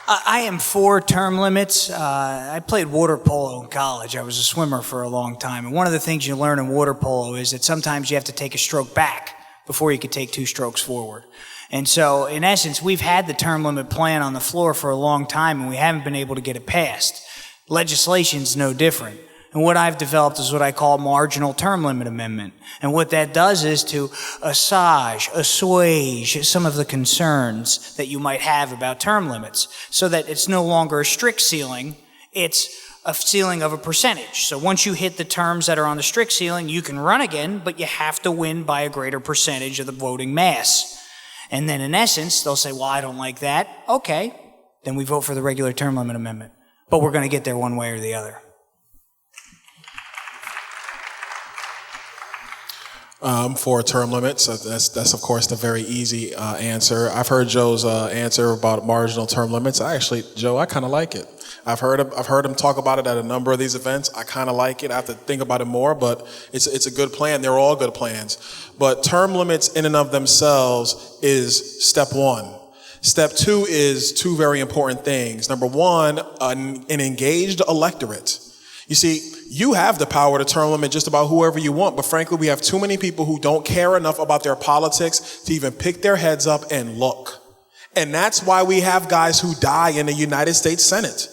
Speaker 4: I am for term limits. I played water polo in college. I was a swimmer for a long time. And one of the things you learn in water polo is that sometimes you have to take a stroke back before you can take two strokes forward. And so, in essence, we've had the term limit plan on the floor for a long time, and we haven't been able to get it passed. Legislation's no different. And what I've developed is what I call marginal term limit amendment. And what that does is to assuage some of the concerns that you might have about term limits, so that it's no longer a strict ceiling, it's a ceiling of a percentage. So once you hit the terms that are on the strict ceiling, you can run again, but you have to win by a greater percentage of the voting mass. And then in essence, they'll say, well, I don't like that. Okay, then we vote for the regular term limit amendment. But we're going to get there one way or the other.
Speaker 5: For term limits, that's of course the very easy answer. I've heard Joe's answer about marginal term limits. Joe, I kind of like it. I've heard him talk about it at a number of these events. I kind of like it. I have to think about it more, but it's a good plan. They're all good plans. But term limits in and of themselves is step one. Step two is two very important things. Number one, an engaged electorate. You see, you have the power to term limit just about whoever you want, but frankly, we have too many people who don't care enough about their politics to even pick their heads up and look. And that's why we have guys who die in the United States Senate.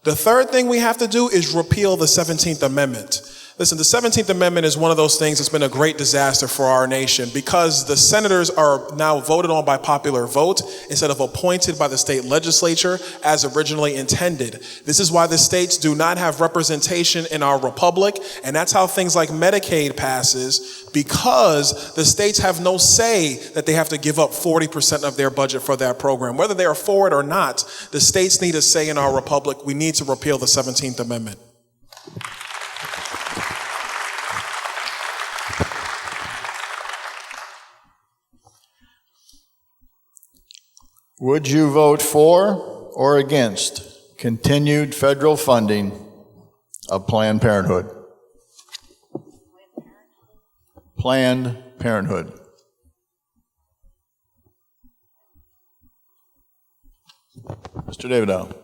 Speaker 5: The third thing we have to do is repeal the 17th Amendment. Listen, the 17th Amendment is one of those things that's been a great disaster for our nation because the senators are now voted on by popular vote instead of appointed by the state legislature as originally intended. This is why the states do not have representation in our republic, and that's how things like Medicaid passes, because the states have no say that they have to give up 40% of their budget for that program. Whether they are for it or not, the states need a say in our republic. We need to repeal the 17th Amendment.
Speaker 3: Would you vote for or against continued federal funding of Planned Parenthood? Planned Parenthood? Mr. Davidow.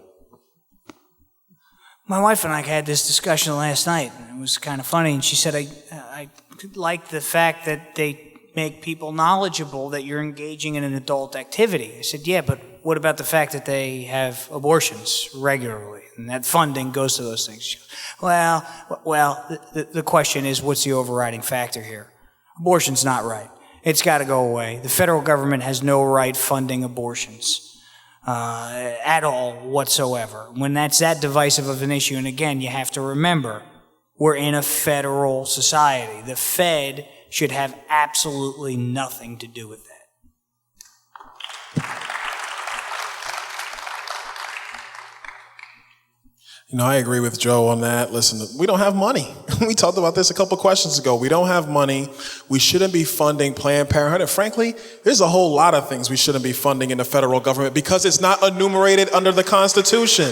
Speaker 4: My wife and I had this discussion last night, and it was kind of funny, and she said, I like the fact that they make people knowledgeable that you're engaging in an adult activity. I said, yeah, but what about the fact that they have abortions regularly, and that funding goes to those things? She goes, well, the question is, what's the overriding factor here? Abortion's not right. It's got to go away. The federal government has no right funding abortions. At all whatsoever. When that's that divisive of an issue, and again, you have to remember, we're in a federal society. The Fed should have absolutely nothing to do with that.
Speaker 5: You know, I agree with Joe on that. Listen, we don't have money. We talked about this a couple questions ago. We don't have money. We shouldn't be funding Planned Parenthood. And frankly, there's a whole lot of things we shouldn't be funding in the federal government because it's not enumerated under the Constitution.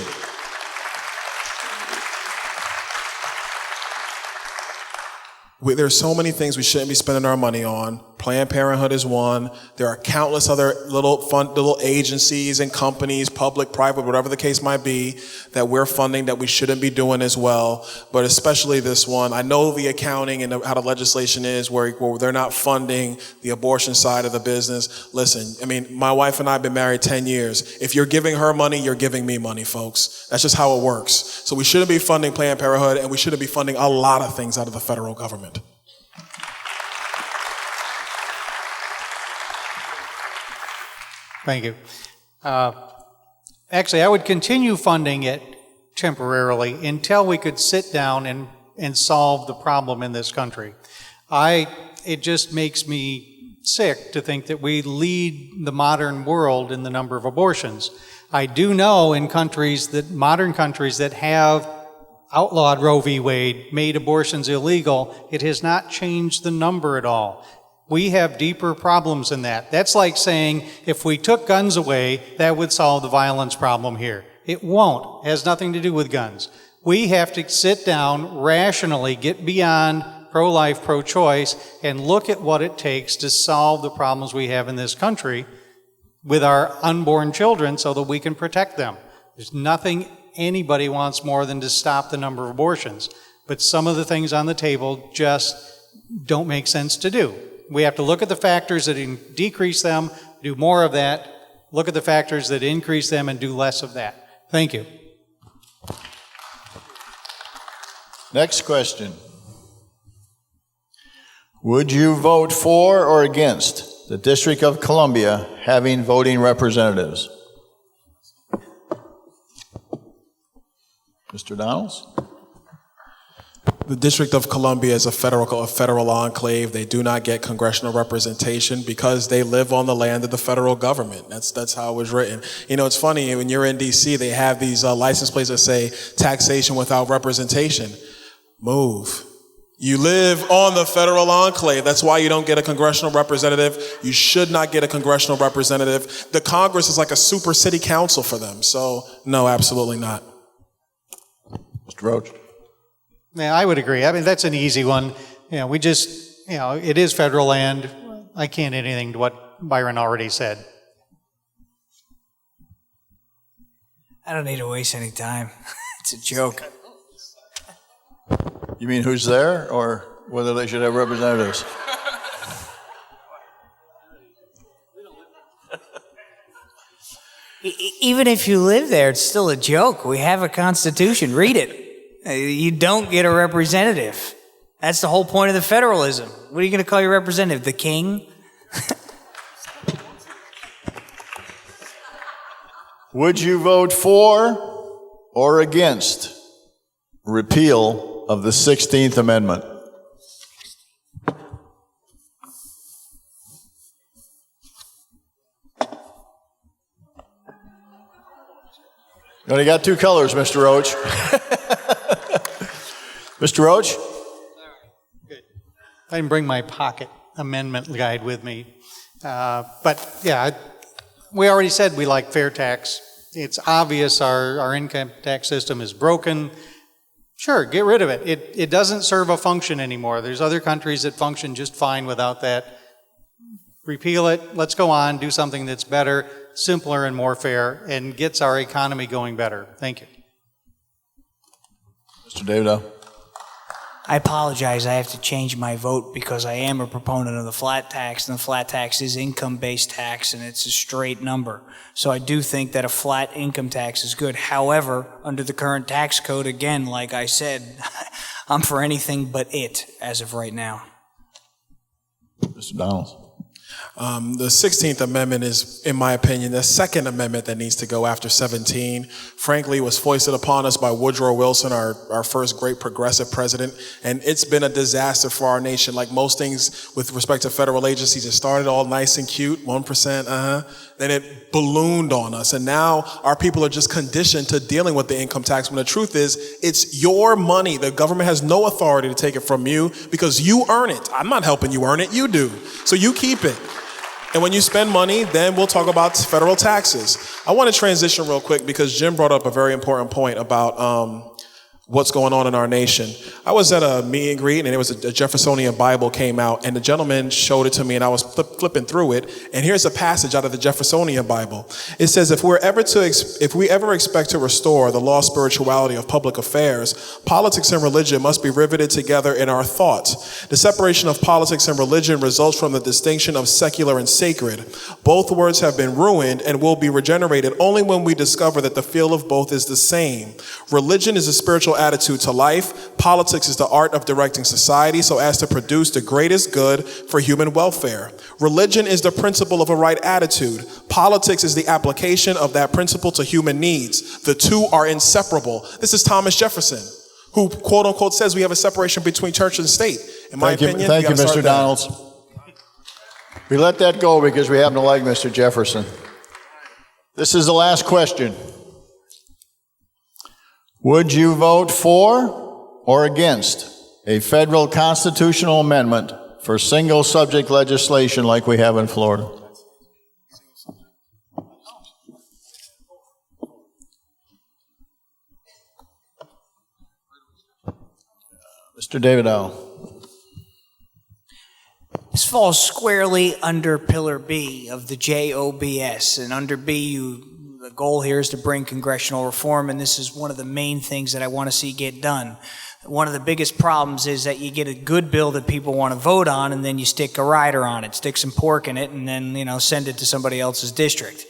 Speaker 5: There's so many things we shouldn't be spending our money on. Planned Parenthood is one. There are countless other little agencies and companies, public, private, whatever the case might be, that we're funding that we shouldn't be doing as well. But especially this one. I know the accounting and how the legislation is where they're not funding the abortion side of the business. Listen, I mean, my wife and I have been married 10 years. If you're giving her money, you're giving me money, folks. That's just how it works. So we shouldn't be funding Planned Parenthood, and we shouldn't be funding a lot of things out of the federal government.
Speaker 2: Thank you. Actually, I would continue funding it temporarily until we could sit down and solve the problem in this country. It just makes me sick to think that we lead the modern world in the number of abortions. I do know in modern countries that have outlawed Roe v. Wade, made abortions illegal, it has not changed the number at all. We have deeper problems than that. That's like saying if we took guns away, that would solve the violence problem here. It won't. It has nothing to do with guns. We have to sit down rationally, get beyond pro-life, pro-choice, and look at what it takes to solve the problems we have in this country with our unborn children so that we can protect them. There's nothing anybody wants more than to stop the number of abortions. But some of the things on the table just don't make sense to do. We have to look at the factors that decrease them, do more of that, look at the factors that increase them, and do less of that. Thank you.
Speaker 3: Next question. Would you vote for or against the District of Columbia having voting representatives? Mr. Donalds?
Speaker 5: The District of Columbia is a federal enclave. They do not get congressional representation because they live on the land of the federal government. That's how it was written. You know, it's funny, when you're in D.C., they have these license plates that say taxation without representation. Move. You live on the federal enclave. That's why you don't get a congressional representative. You should not get a congressional representative. The Congress is like a super city council for them. So, no, absolutely not.
Speaker 3: Mr. Roach?
Speaker 2: Yeah, I would agree. I mean, that's an easy one. You know, it is federal land. I can't add anything to what Byron already said.
Speaker 4: I don't need to waste any time. It's a joke.
Speaker 3: You mean who's there, or whether they should have representatives?
Speaker 4: Even if you live there, it's still a joke. We have a constitution. Read it. You don't get a representative. That's the whole point of the federalism. What are you going to call your representative? The king?
Speaker 3: Would you vote for or against repeal of the 16th Amendment? You only got two colors, Mr. Roach. Mr. Roach?
Speaker 2: Good. I didn't bring my pocket amendment guide with me. But yeah, we already said we like fair tax. It's obvious our income tax system is broken. Sure, get rid of it. It doesn't serve a function anymore. There's other countries that function just fine without that. Repeal it, let's go on, do something that's better, simpler, and more fair, and gets our economy going better. Thank you.
Speaker 3: Mr. Davidow.
Speaker 4: I apologize, I have to change my vote because I am a proponent of the flat tax, and the flat tax is income-based tax, and it's a straight number. So I do think that a flat income tax is good. However, under the current tax code, again, like I said, I'm for anything but it as of right now.
Speaker 3: Mr. Donalds.
Speaker 5: The 16th Amendment is, in my opinion, the second amendment that needs to go after 17. Frankly, it was foisted upon us by Woodrow Wilson, our first great progressive president, and it's been a disaster for our nation. Like most things with respect to federal agencies, it started all nice and cute, 1%, then it ballooned on us, and now our people are just conditioned to dealing with the income tax, when the truth is, it's your money. The government has no authority to take it from you because you earn it. I'm not helping you earn it, you do. So you keep it. And when you spend money, then we'll talk about federal taxes. I want to transition real quick because Jim brought up a very important point about what's going on in our nation. I was at a meet and greet, and it was a Jeffersonian Bible came out, and the gentleman showed it to me, and I was flipping through it, and here's a passage out of the Jeffersonian Bible. It says, if we ever expect to restore the lost spirituality of public affairs, politics and religion must be riveted together in our thoughts. The separation of politics and religion results from the distinction of secular and sacred. Both words have been ruined and will be regenerated only when we discover that the feel of both is the same. Religion is a spiritual attitude to life. Politics is the art of directing society so as to produce the greatest good for human welfare. Religion is the principle of a right attitude. Politics is the application of that principle to human needs. The two are inseparable. This is Thomas Jefferson, who quote unquote says we have a separation between church and state. In my opinion,
Speaker 3: thank you, Mr. Donalds. We let that go because we happen to like Mr. Jefferson. This is the last question. Would you vote for or against a federal constitutional amendment for single subject legislation like we have in Florida? Mr. Davidow.
Speaker 4: This falls squarely under Pillar B of the JOBS, and under B, the goal here is to bring congressional reform, and this is one of the main things that I want to see get done. One of the biggest problems is that you get a good bill that people want to vote on, and then you stick a rider on it, stick some pork in it, and then, send it to somebody else's district.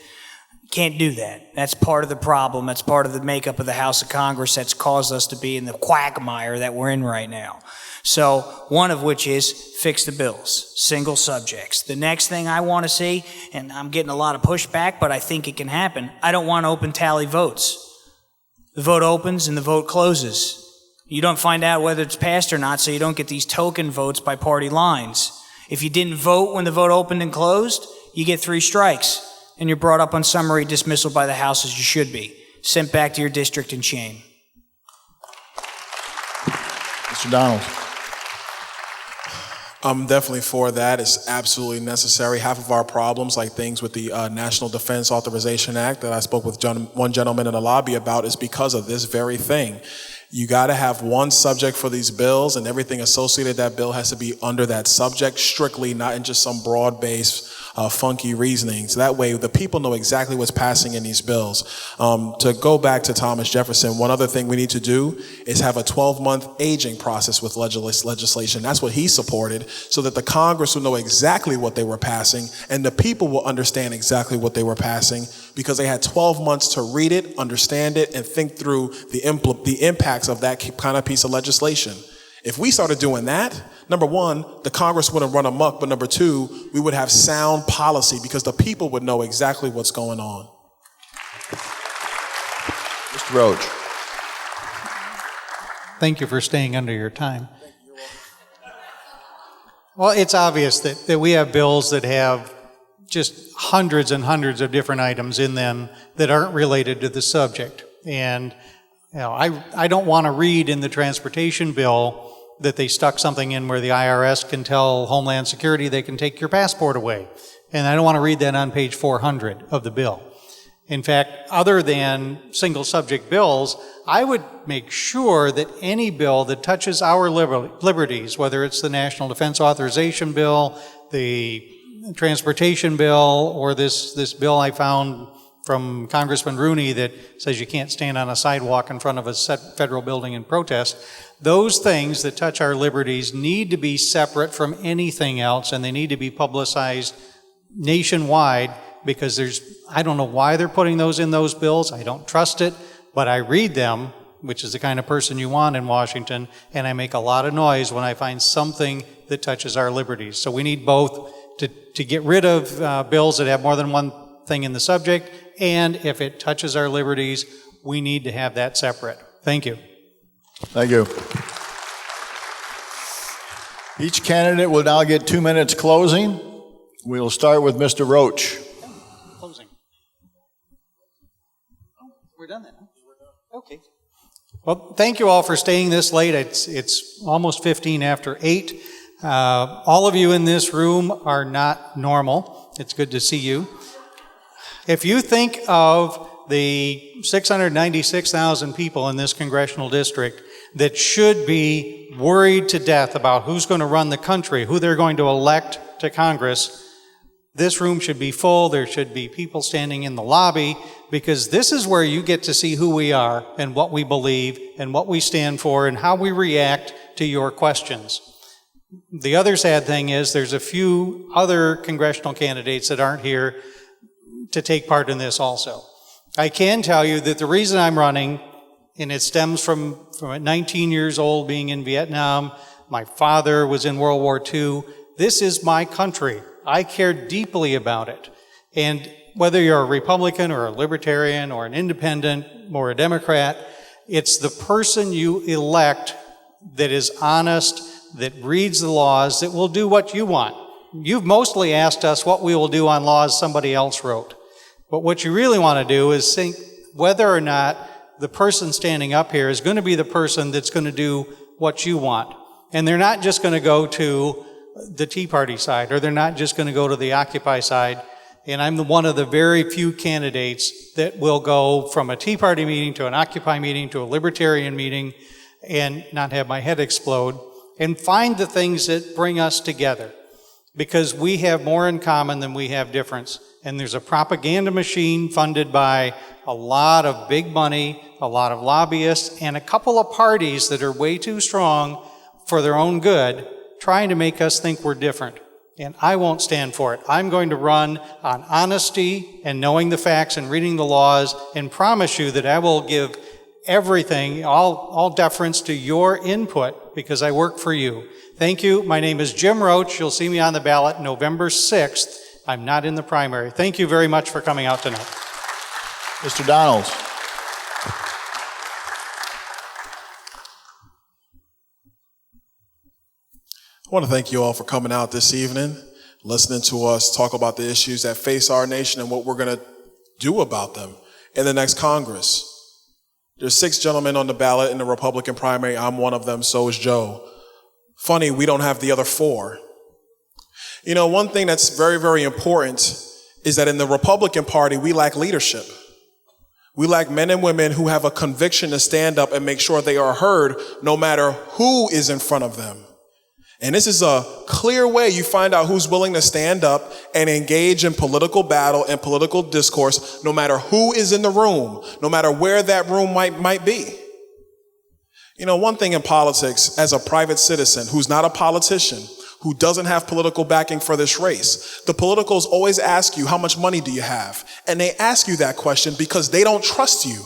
Speaker 4: You can't do that. That's part of the problem. That's part of the makeup of the House of Congress that's caused us to be in the quagmire that we're in right now. So one of which is fix the bills, single subjects. The next thing I want to see, and I'm getting a lot of pushback, but I think it can happen, I don't want open tally votes. The vote opens and the vote closes. You don't find out whether it's passed or not, so you don't get these token votes by party lines. If you didn't vote when the vote opened and closed, you get 3 strikes, and you're brought up on summary dismissal by the House as you should be. Sent back to your district in shame.
Speaker 3: Mr. Donald.
Speaker 5: I'm definitely for that. It's absolutely necessary. Half of our problems, like things with the National Defense Authorization Act that I spoke with one gentleman in the lobby about, is because of this very thing. You got to have one subject for these bills, and everything associated with that bill has to be under that subject strictly, not in just some broad-based funky reasoning. So that way the people know exactly what's passing in these bills. To go back to Thomas Jefferson, one other thing we need to do is have a 12-month aging process with legislation. That's what he supported, so that the Congress will know exactly what they were passing and the people will understand exactly what they were passing, because they had 12 months to read it, understand it, and think through the impacts of that kind of piece of legislation. If we started doing that, number one, the Congress wouldn't run amok, but number two, we would have sound policy because the people would know exactly what's going on.
Speaker 3: Mr. Roach.
Speaker 2: Thank you for staying under your time. Well, it's obvious that we have bills that have just hundreds and hundreds of different items in them that aren't related to the subject. And I don't want to read in the transportation bill that they stuck something in where the IRS can tell Homeland Security they can take your passport away. And I don't want to read that on page 400 of the bill. In fact, other than single subject bills, I would make sure that any bill that touches our liberties, whether it's the National Defense Authorization Bill, the Transportation Bill, or this bill I found from Congressman Rooney that says you can't stand on a sidewalk in front of a federal building and protest, those things that touch our liberties need to be separate from anything else, and they need to be publicized nationwide, because I don't know why they're putting those in those bills. I don't trust it, but I read them, which is the kind of person you want in Washington, and I make a lot of noise when I find something that touches our liberties. So we need both to get rid of bills that have more than one thing in the subject, and if it touches our liberties, we need to have that separate. Thank you.
Speaker 3: Thank you. Each candidate will now get 2 minutes closing. We'll start with Mr. Roach.
Speaker 2: Closing. We're done then, huh? Okay. Well, thank you all for staying this late. It's almost 15 after 8. All of you in this room are not normal. It's good to see you. If you think of the 696,000 people in this congressional district that should be worried to death about who's going to run the country, who they're going to elect to Congress, this room should be full. There should be people standing in the lobby, because this is where you get to see who we are and what we believe and what we stand for and how we react to your questions. The other sad thing is there's a few other congressional candidates that aren't here to take part in this also. I can tell you that the reason I'm running, and it stems from at 19 years old being in Vietnam, my father was in World War II, this is my country. I care deeply about it. And whether you're a Republican or a Libertarian or an Independent or a Democrat, it's the person you elect that is honest, that reads the laws, that will do what you want. You've mostly asked us what we will do on laws somebody else wrote. But what you really want to do is think whether or not the person standing up here is going to be the person that's going to do what you want. And they're not just going to go to the Tea Party side, or they're not just going to go to the Occupy side. And I'm one of the very few candidates that will go from a Tea Party meeting to an Occupy meeting to a Libertarian meeting and not have my head explode, and find the things that bring us together. Because we have more in common than we have difference. And there's a propaganda machine funded by a lot of big money, a lot of lobbyists, and a couple of parties that are way too strong for their own good, trying to make us think we're different. And I won't stand for it. I'm going to run on honesty and knowing the facts and reading the laws, and promise you that I will give everything, all deference to your input, because I work for you. Thank you. My name is Jim Roach. You'll see me on the ballot November 6th. I'm not in the primary. Thank you very much for coming out tonight.
Speaker 3: Mr. Donalds.
Speaker 5: I want to thank you all for coming out this evening, listening to us talk about the issues that face our nation and what we're going to do about them in the next Congress. There's 6 gentlemen on the ballot in the Republican primary. I'm one of them, so is Joe. Funny, we don't have the other 4. You know, one thing that's very, very important is that in the Republican Party, we lack leadership. We lack men and women who have a conviction to stand up and make sure they are heard no matter who is in front of them. And this is a clear way you find out who's willing to stand up and engage in political battle and political discourse, no matter who is in the room, no matter where that room might be. You know, one thing in politics, as a private citizen who's not a politician, who doesn't have political backing for this race, the politicals always ask you, how much money do you have? And they ask you that question because they don't trust you.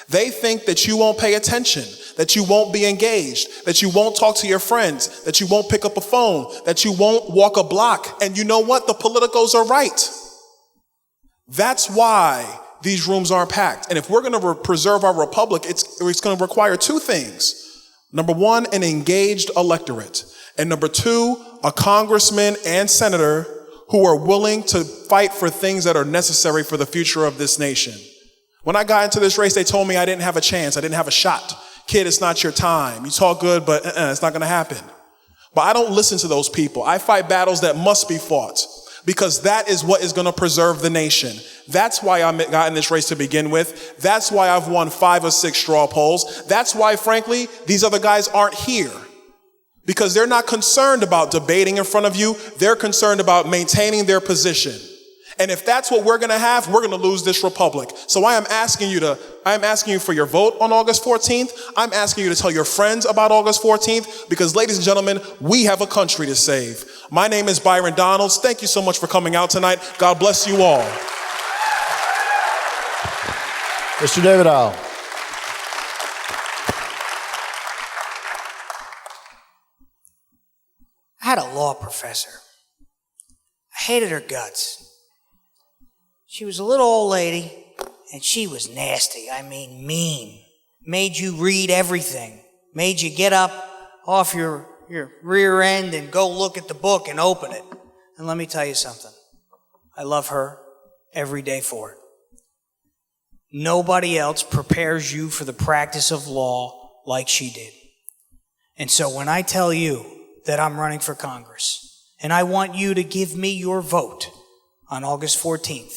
Speaker 5: They think that you won't pay attention, that you won't be engaged, that you won't talk to your friends, that you won't pick up a phone, that you won't walk a block. And you know what? The politicals are right. That's why these rooms aren't packed. And if we're going to preserve our republic, it's going to require 2 things. Number 1, an engaged electorate. And number 2, a congressman and senator who are willing to fight for things that are necessary for the future of this nation. When I got into this race, they told me I didn't have a chance. I didn't have a shot. Kid, it's not your time. You talk good, but it's not going to happen. But I don't listen to those people. I fight battles that must be fought, because that is what is going to preserve the nation. That's why I got in this race to begin with. That's why I've won 5 or 6 straw polls. That's why, frankly, these other guys aren't here. Because they're not concerned about debating in front of you. They're concerned about maintaining their position. And if that's what we're going to have, we're going to lose this republic. So I am asking you for your vote on August 14th. I'm asking you to tell your friends about August 14th, because, ladies and gentlemen, we have a country to save. My name is Byron Donalds. Thank you so much for coming out tonight. God bless you all.
Speaker 3: Mr. David Howe.
Speaker 4: I had a law professor. I hated her guts. She was a little old lady, and she was nasty. I mean, mean. Made you read everything. Made you get up off your rear end and go look at the book and open it. And let me tell you something. I love her every day for it. Nobody else prepares you for the practice of law like she did. And so when I tell you that I'm running for Congress, and I want you to give me your vote on August 14th,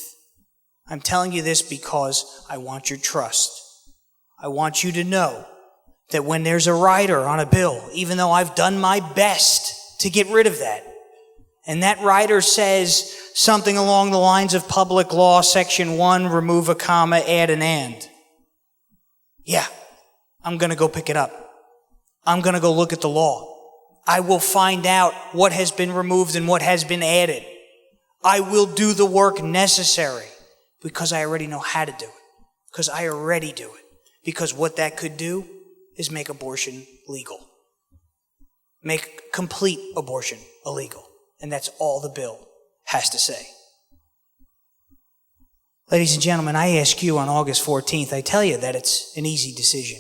Speaker 4: I'm telling you this because I want your trust. I want you to know that when there's a rider on a bill, even though I've done my best to get rid of that, and that rider says something along the lines of Public Law, Section 1, remove a comma, add an and. Yeah, I'm going to go pick it up. I'm going to go look at the law. I will find out what has been removed and what has been added. I will do the work necessary because I already know how to do it. Because I already do it. Because what that could do is make abortion legal. Make complete abortion illegal. And that's all the bill has to say. Ladies and gentlemen, I ask you on August 14th, I tell you that it's an easy decision.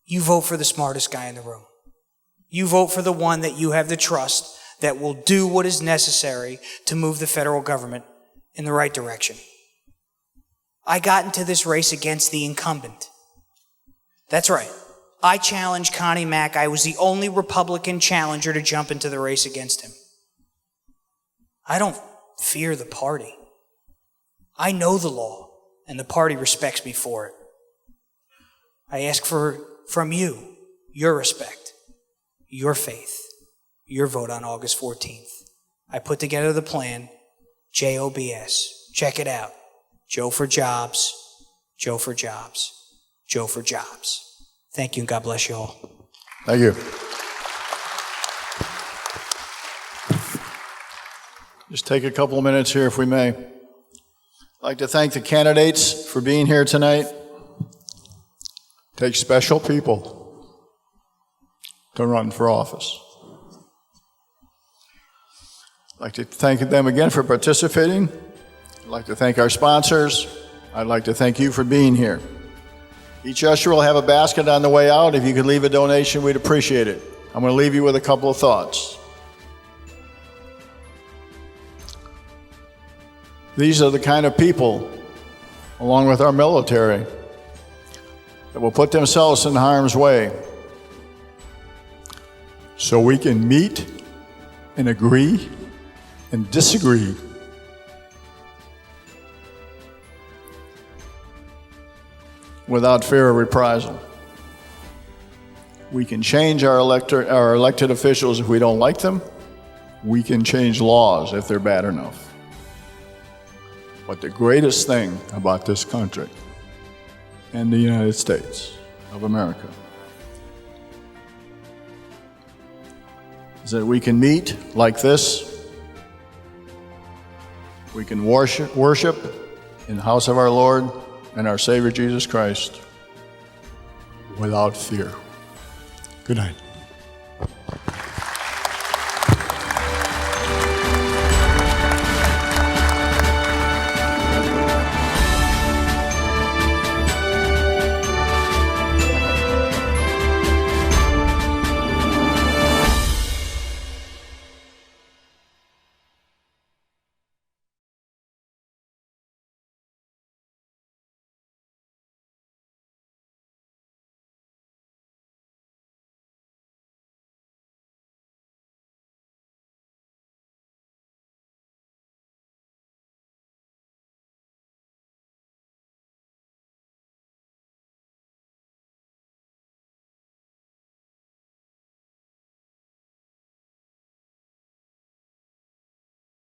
Speaker 4: You vote for the smartest guy in the room. You vote for the one that you have the trust that will do what is necessary to move the federal government in the right direction. I got into this race against the incumbent. That's right. I challenged Connie Mack. I was the only Republican challenger to jump into the race against him. I don't fear the party. I know the law, and the party respects me for it. I ask from you your respect, your faith, your vote on August 14th. I put together the plan, JOBS. Check it out. Joe for Jobs, Joe for Jobs, Joe for Jobs. Thank you, and God bless you all.
Speaker 3: Thank you. Just take a couple of minutes here, if we may. I'd like to thank the candidates for being here tonight. It takes special people to run for office. I'd like to thank them again for participating. I'd like to thank our sponsors. I'd like to thank you for being here. Each usher will have a basket on the way out. If you could leave a donation, we'd appreciate it. I'm going to leave you with a couple of thoughts. These are the kind of people, along with our military, that will put themselves in harm's way so we can meet and agree and disagree. Without fear of reprisal. We can change our elected officials if we don't like them. We can change laws if they're bad enough. But the greatest thing about this country and the United States of America is that we can meet like this. We can worship in the house of our Lord and our Savior Jesus Christ without fear. Good night.